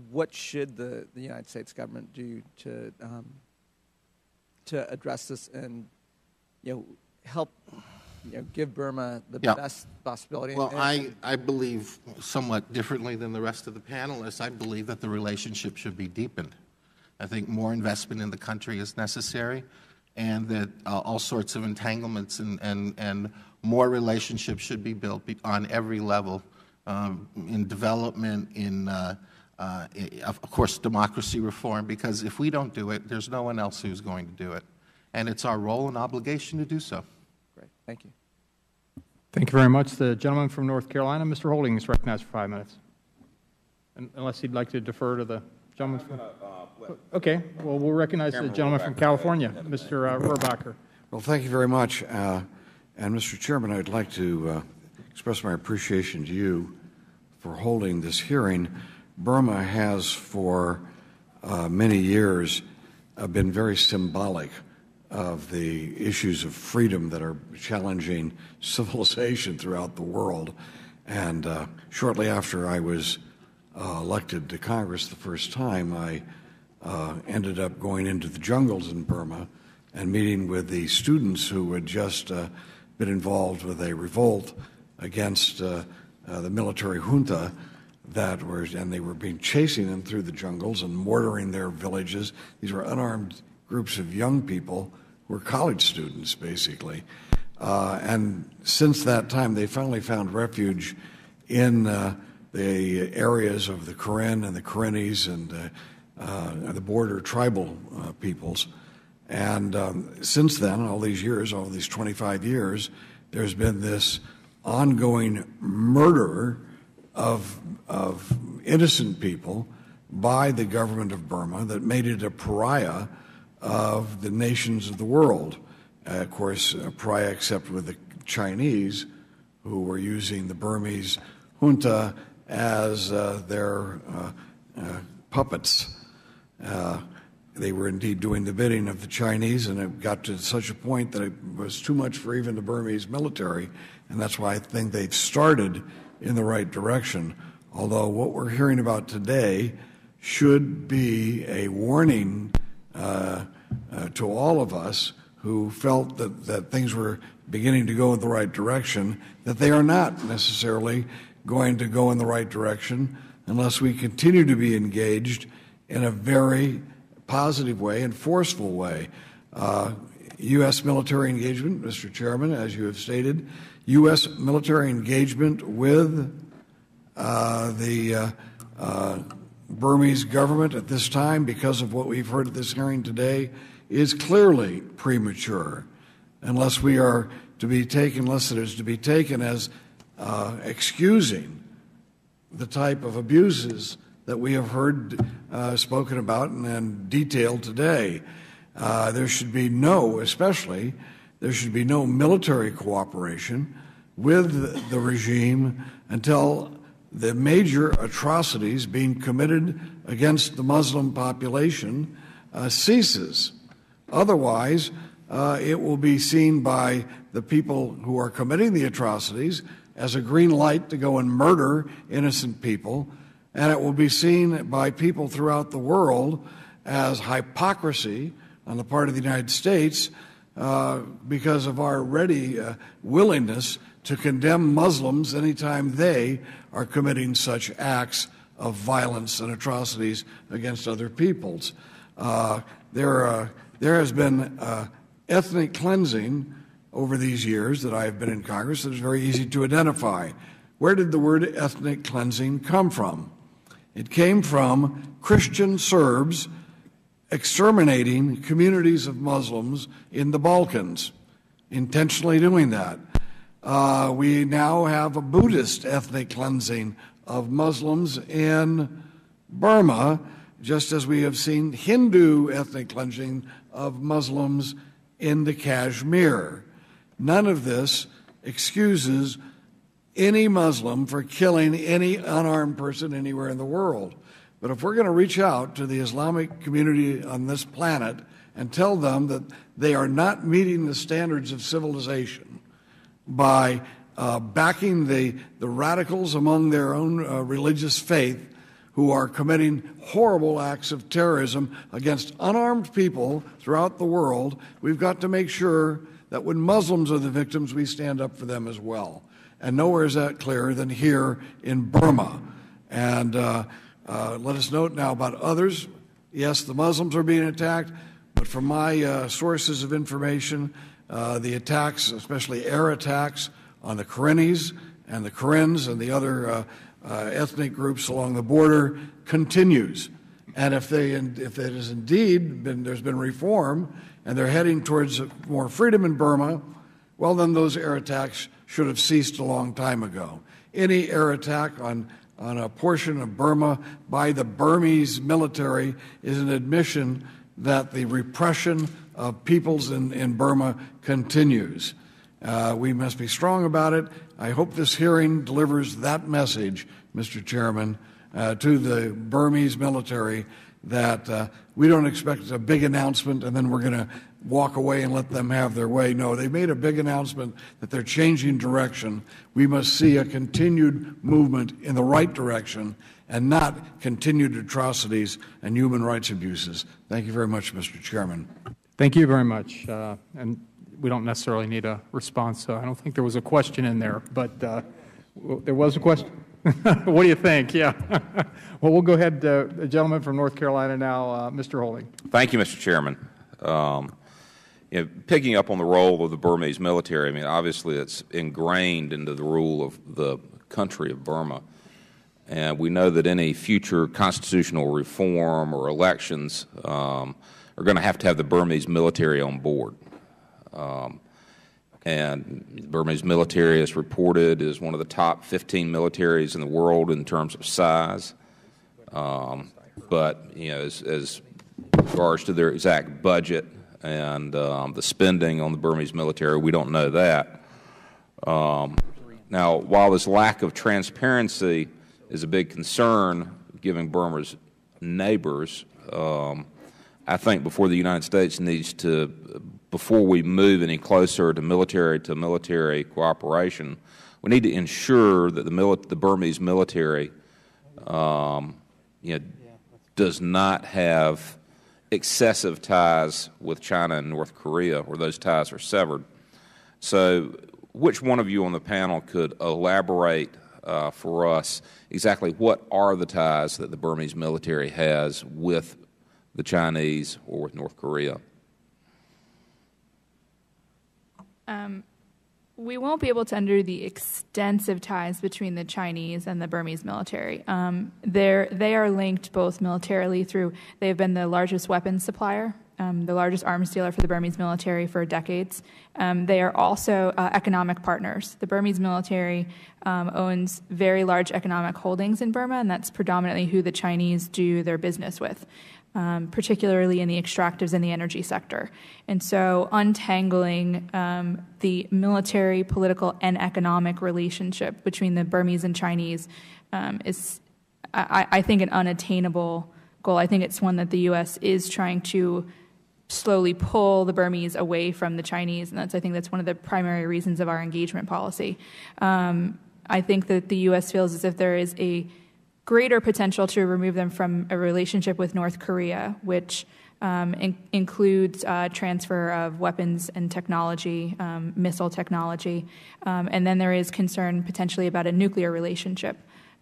what should the United States government do to address this and help give Burma the best possibility? Well, I believe somewhat differently than the rest of the panelists. I believe that the relationship should be deepened. I think more investment in the country is necessary, and that all sorts of entanglements and more relationships should be built on every level, in development, in of course, democracy reform, because if we don't do it, there's no one else who's going to do it. And it's our role and obligation to do so. Great. Thank you. Thank you very much. The gentleman from North Carolina, Mr. Holding, is recognized for 5 minutes. Unless he'd like to defer to the gentleman from... Okay. Well, we'll recognize the gentleman from California, Mr. Rohrabacher. Well, thank you very much. And, Mr. Chairman, I'd like to express my appreciation to you for holding this hearing. Burma has, for many years, been very symbolic of the issues of freedom that are challenging civilization throughout the world. And shortly after I was elected to Congress the first time, I ended up going into the jungles in Burma and meeting with the students who had just been involved with a revolt against the military junta and they were chasing them through the jungles and mortaring their villages. These were unarmed groups of young people who were college students, basically. And since that time, they finally found refuge in the areas of the Karen and the Karennis and the border tribal peoples. And since then, all these years, all these 25 years, there's been this ongoing murder of innocent people by the government of Burma that made it a pariah of the nations of the world. Of course, a pariah except with the Chinese, who were using the Burmese junta as their puppets. They were indeed doing the bidding of the Chinese, and it got to such a point that it was too much for even the Burmese military, and that's why I think they've started in the right direction. Although what we're hearing about today should be a warning to all of us who felt that things were beginning to go in the right direction, that they are not necessarily going to go in the right direction unless we continue to be engaged in a very positive way and forceful way. U.S. military engagement, Mr. Chairman, as you have stated, U.S. military engagement with the Burmese government at this time, because of what we've heard at this hearing today, is clearly premature, unless we are to be taken, unless it is to be taken as excusing the type of abuses that we have heard spoken about and detailed today. There should be no military cooperation with the regime until the major atrocities being committed against the Muslim population ceases. Otherwise, it will be seen by the people who are committing the atrocities as a green light to go and murder innocent people, and it will be seen by people throughout the world as hypocrisy on the part of the United States because of our ready willingness to condemn Muslims anytime they are committing such acts of violence and atrocities against other peoples. There has been ethnic cleansing over these years that I have been in Congress that is very easy to identify. Where did the word ethnic cleansing come from? It came from Christian Serbs exterminating communities of Muslims in the Balkans, intentionally doing that. We now have a Buddhist ethnic cleansing of Muslims in Burma, just as we have seen Hindu ethnic cleansing of Muslims in the Kashmir. None of this excuses any Muslim for killing any unarmed person anywhere in the world. But if we're going to reach out to the Islamic community on this planet and tell them that they are not meeting the standards of civilization by backing the radicals among their own religious faith who are committing horrible acts of terrorism against unarmed people throughout the world, we've got to make sure that when Muslims are the victims, we stand up for them as well. And nowhere is that clearer than here in Burma. And let us note now about others. Yes, the Muslims are being attacked, but from my sources of information, the attacks, especially air attacks on the Karennis and the Karens and the other ethnic groups along the border continues. And if it is indeed there's been reform and they're heading towards more freedom in Burma, well, then those air attacks should have ceased a long time ago. Any air attack on a portion of Burma by the Burmese military is an admission that the repression of peoples in Burma continues. We must be strong about it. I hope this hearing delivers that message, Mr. Chairman, to the Burmese military that we don't expect a big announcement and then we're going to walk away and let them have their way. No, they made a big announcement that they're changing direction. We must see a continued movement in the right direction and not continued atrocities and human rights abuses. Thank you very much, Mr. Chairman. Thank you very much. And we don't necessarily need a response. I don't think there was a question in there, but there was a question. What do you think? Yeah. Well, we'll go ahead. The gentleman from North Carolina now, Mr. Holding. Thank you, Mr. Chairman. Picking up on the role of the Burmese military, I mean, obviously it's ingrained into the rule of the country of Burma. And we know that any future constitutional reform or elections are going to have the Burmese military on board. And the Burmese military, as reported, is one of the top 15 militaries in the world in terms of size. But, as regards to their exact budget and the spending on the Burmese military, we don't know that. Now, while this lack of transparency is a big concern, given Burma's neighbors. I think before the United States needs to, before we move any closer to military cooperation, we need to ensure that the Burmese military does not have excessive ties with China and North Korea, where those ties are severed. So which one of you on the panel could elaborate for us exactly what are the ties that the Burmese military has with the Chinese or with North Korea? We won't be able to undo the extensive ties between the Chinese and the Burmese military. They are linked both militarily through, they have been the largest weapons supplier, the largest arms dealer for the Burmese military for decades. They are also economic partners. The Burmese military owns very large economic holdings in Burma, and that's predominantly who the Chinese do their business with. Particularly in the extractives and the energy sector. And so untangling the military, political, and economic relationship between the Burmese and Chinese is, I think, an unattainable goal. I think it's one that the U.S. is trying to slowly pull the Burmese away from the Chinese, and I think that's one of the primary reasons of our engagement policy. I think that the U.S. feels as if there is a greater potential to remove them from a relationship with North Korea, which includes transfer of weapons and technology, missile technology, and then there is concern potentially about a nuclear relationship.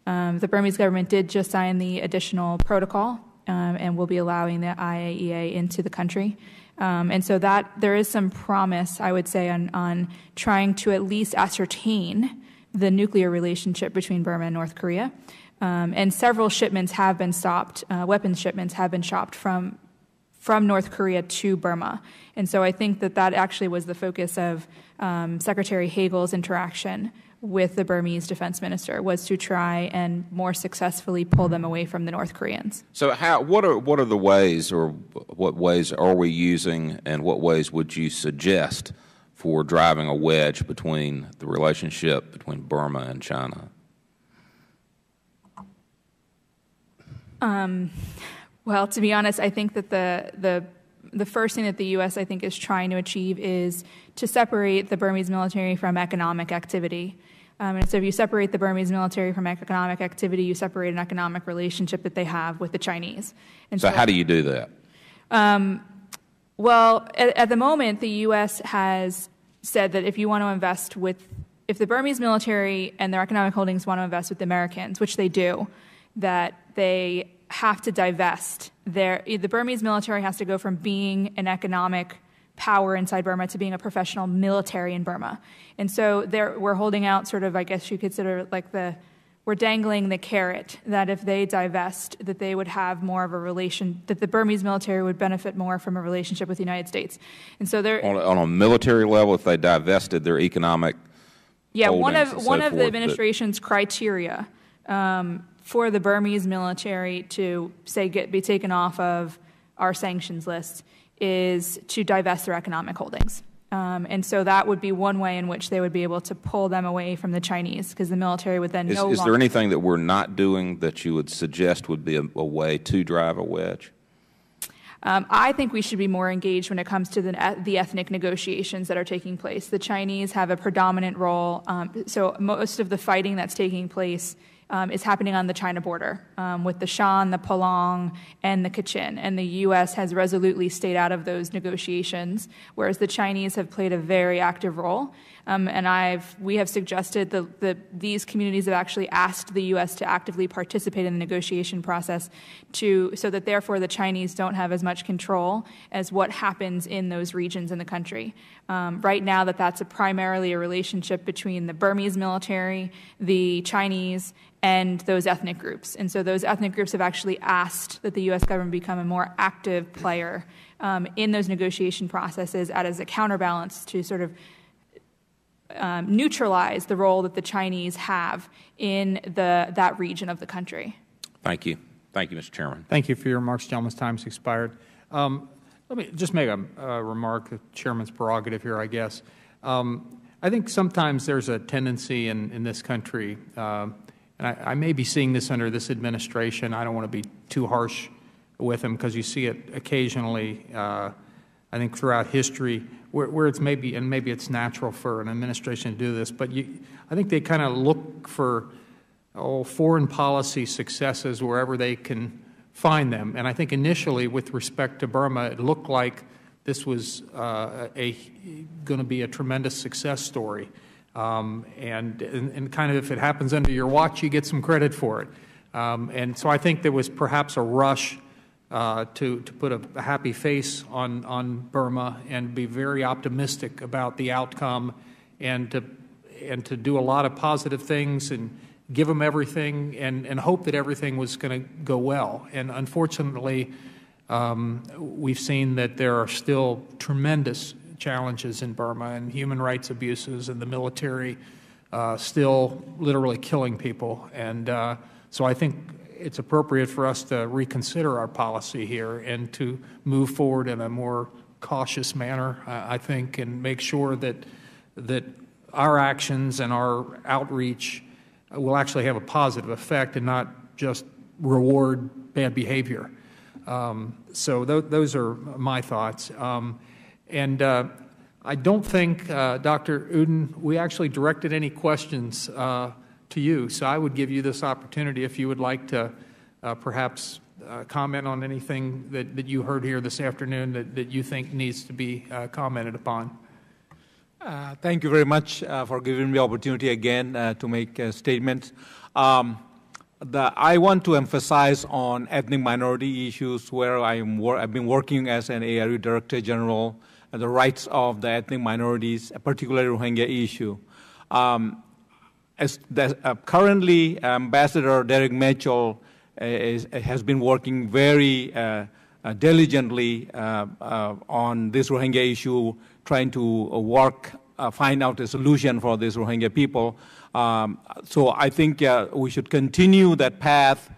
The Burmese government did just sign the additional protocol and will be allowing the IAEA into the country. And so that there is some promise, I would say, on trying to at least ascertain the nuclear relationship between Burma and North Korea. And several shipments have been stopped, weapons shipments have been stopped from North Korea to Burma. And so I think that actually was the focus of Secretary Hagel's interaction with the Burmese defense minister, was to try and more successfully pull them away from the North Koreans. So what are the ways, or what ways are we using, and what ways would you suggest for driving a wedge between the relationship between Burma and China? Well, to be honest, I think that the first thing that the U.S. I think is trying to achieve is to separate the Burmese military from economic activity. And so if you separate the Burmese military from economic activity, you separate an economic relationship that they have with the Chinese. And so how do you do that? Well, at the moment, the U.S. has said that if the Burmese military and their economic holdings want to invest with the Americans, which they do, that they have to divest. The Burmese military has to go from being an economic power inside Burma to being a professional military in Burma. And so we're holding out sort of, I guess you consider, like we're dangling the carrot that if they divest, that they would have more of a relation, that the Burmese military would benefit more from a relationship with the United States. And so they're on a military level, if they divested their economic holdings, one of the administration's criteria for the Burmese military to be taken off of our sanctions list is to divest their economic holdings. And so that would be one way in which they would be able to pull them away from the Chinese, because the military would then no longer... Is there anything that we're not doing that you would suggest would be a way to drive a wedge? I think we should be more engaged when it comes to the ethnic negotiations that are taking place. The Chinese have a predominant role. So most of the fighting that's taking place is happening on the China border with the Shan, the Palong, and the Kachin. And the U.S. has resolutely stayed out of those negotiations, whereas the Chinese have played a very active role. And we have suggested that these communities have actually asked the U.S. to actively participate in the negotiation process so that therefore the Chinese don't have as much control as what happens in those regions in the country. Right now that's primarily a relationship between the Burmese military, the Chinese, and those ethnic groups. And so those ethnic groups have actually asked that the U.S. government become a more active player in those negotiation processes as a counterbalance to sort of neutralize the role that the Chinese have in that region of the country. Thank you. Thank you, Mr. Chairman. Thank you for your remarks. Gentleman's time's expired. Let me just make a remark, the Chairman's prerogative here, I guess. I think sometimes there's a tendency in this country, and I may be seeing this under this administration. I don't want to be too harsh with them because you see it occasionally, I think, throughout history where it's maybe it's natural for an administration to do this, but I think they kind of look for foreign policy successes wherever they can find them. And I think initially, with respect to Burma, it looked like this was going to be a tremendous success story. And kind of if it happens under your watch, you get some credit for it. And so I think there was perhaps a rush to put a happy face on Burma and be very optimistic about the outcome, and to do a lot of positive things and give them everything and hope that everything was going to go well. And unfortunately, we've seen that there are still tremendous challenges in Burma and human rights abuses, and the military still literally killing people. And so I think it's appropriate for us to reconsider our policy here and to move forward in a more cautious manner, I think, and make sure that our actions and our outreach will actually have a positive effect and not just reward bad behavior. So those are my thoughts. And I don't think, Dr. Uddin, we actually directed any questions to you. So I would give you this opportunity if you would like to perhaps comment on anything that you heard here this afternoon that you think needs to be commented upon. Thank you very much for giving me the opportunity again to make a statement. I want to emphasize on ethnic minority issues where I've been working as an ARU Director General, the rights of the ethnic minorities, particularly Rohingya issue. Currently, Ambassador Derek Mitchell has been working very diligently on this Rohingya issue, trying to find out a solution for this Rohingya people. So I think we should continue that path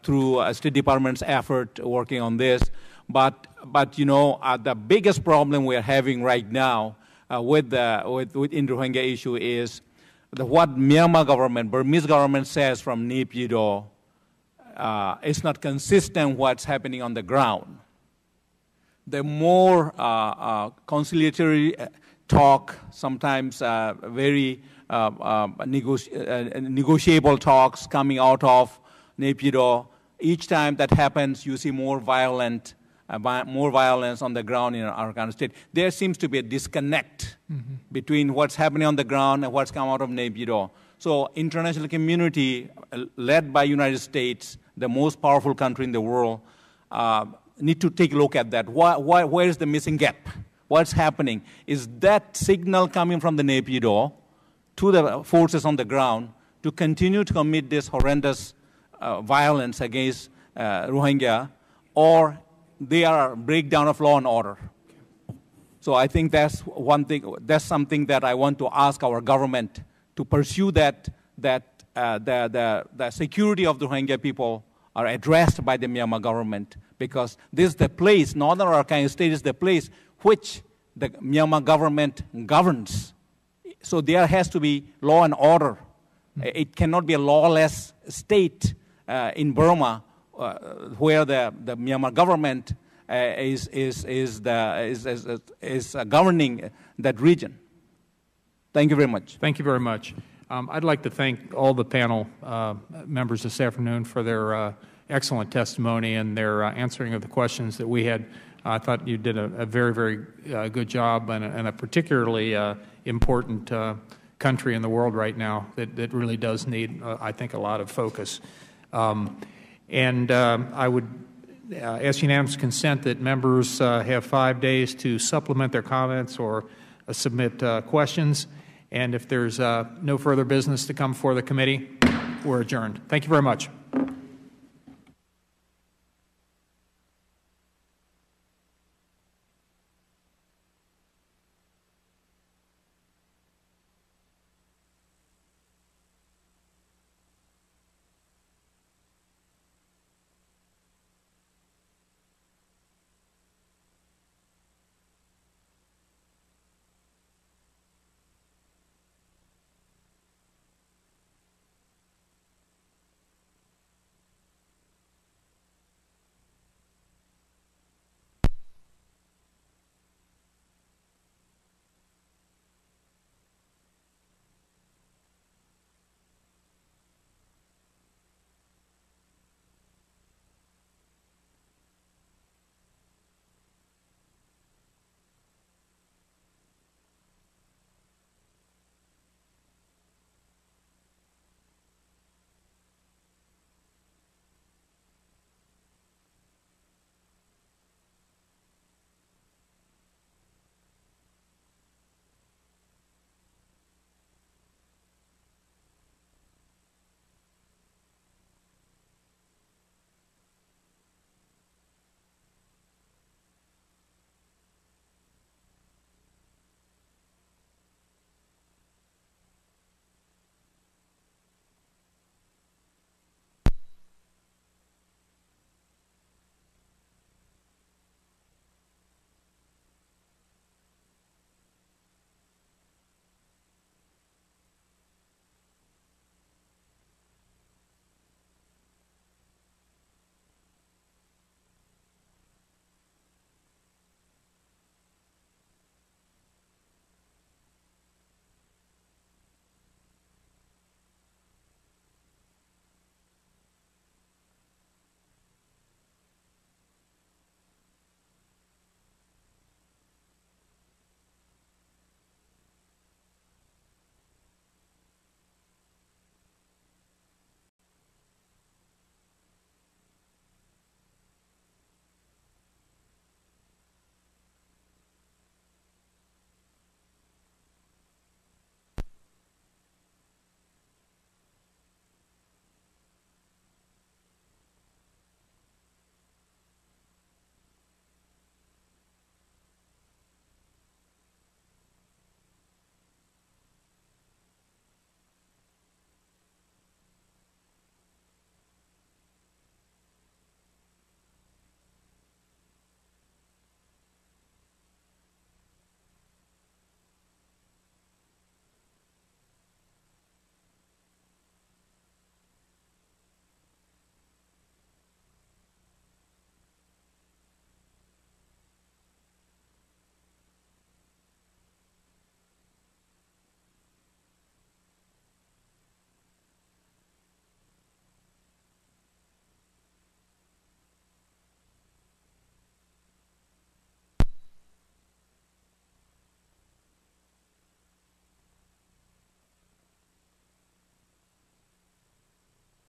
through State Department's effort working on this. But you know, the biggest problem we are having right now with in Rohingya issue is what Myanmar government, Burmese government says from Naypyidaw is not consistent what's happening on the ground. The more conciliatory talk, sometimes very negotiable talks coming out of Naypyidaw, each time that happens, you see more violence on the ground in Arakan state. There seems to be a disconnect between what's happening on the ground and what's come out of Naypyidaw. So international community, led by United States, the most powerful country in the world, need to take a look at that. Where is the missing gap? What's happening? Is that signal coming from the Naypyidaw to the forces on the ground to continue to commit this horrendous violence against Rohingya, or they are a breakdown of law and order? So I think that's one thing. That's something that I want to ask our government to pursue, that the security of the Rohingya people are addressed by the Myanmar government, because this is the place, Northern Arakan State is the place which the Myanmar government governs. So there has to be law and order. It cannot be a lawless state in Burma where the Myanmar government is governing that region. Thank you very much. Thank you very much. I'd like to thank all the panel members this afternoon for their excellent testimony and their answering of the questions that we had. I thought you did a very, very good job, and a particularly important country in the world right now that really does need, I think, a lot of focus. And I would ask unanimous consent that members have 5 days to supplement their comments or submit questions. And if there's no further business to come before the committee, we're adjourned. Thank you very much.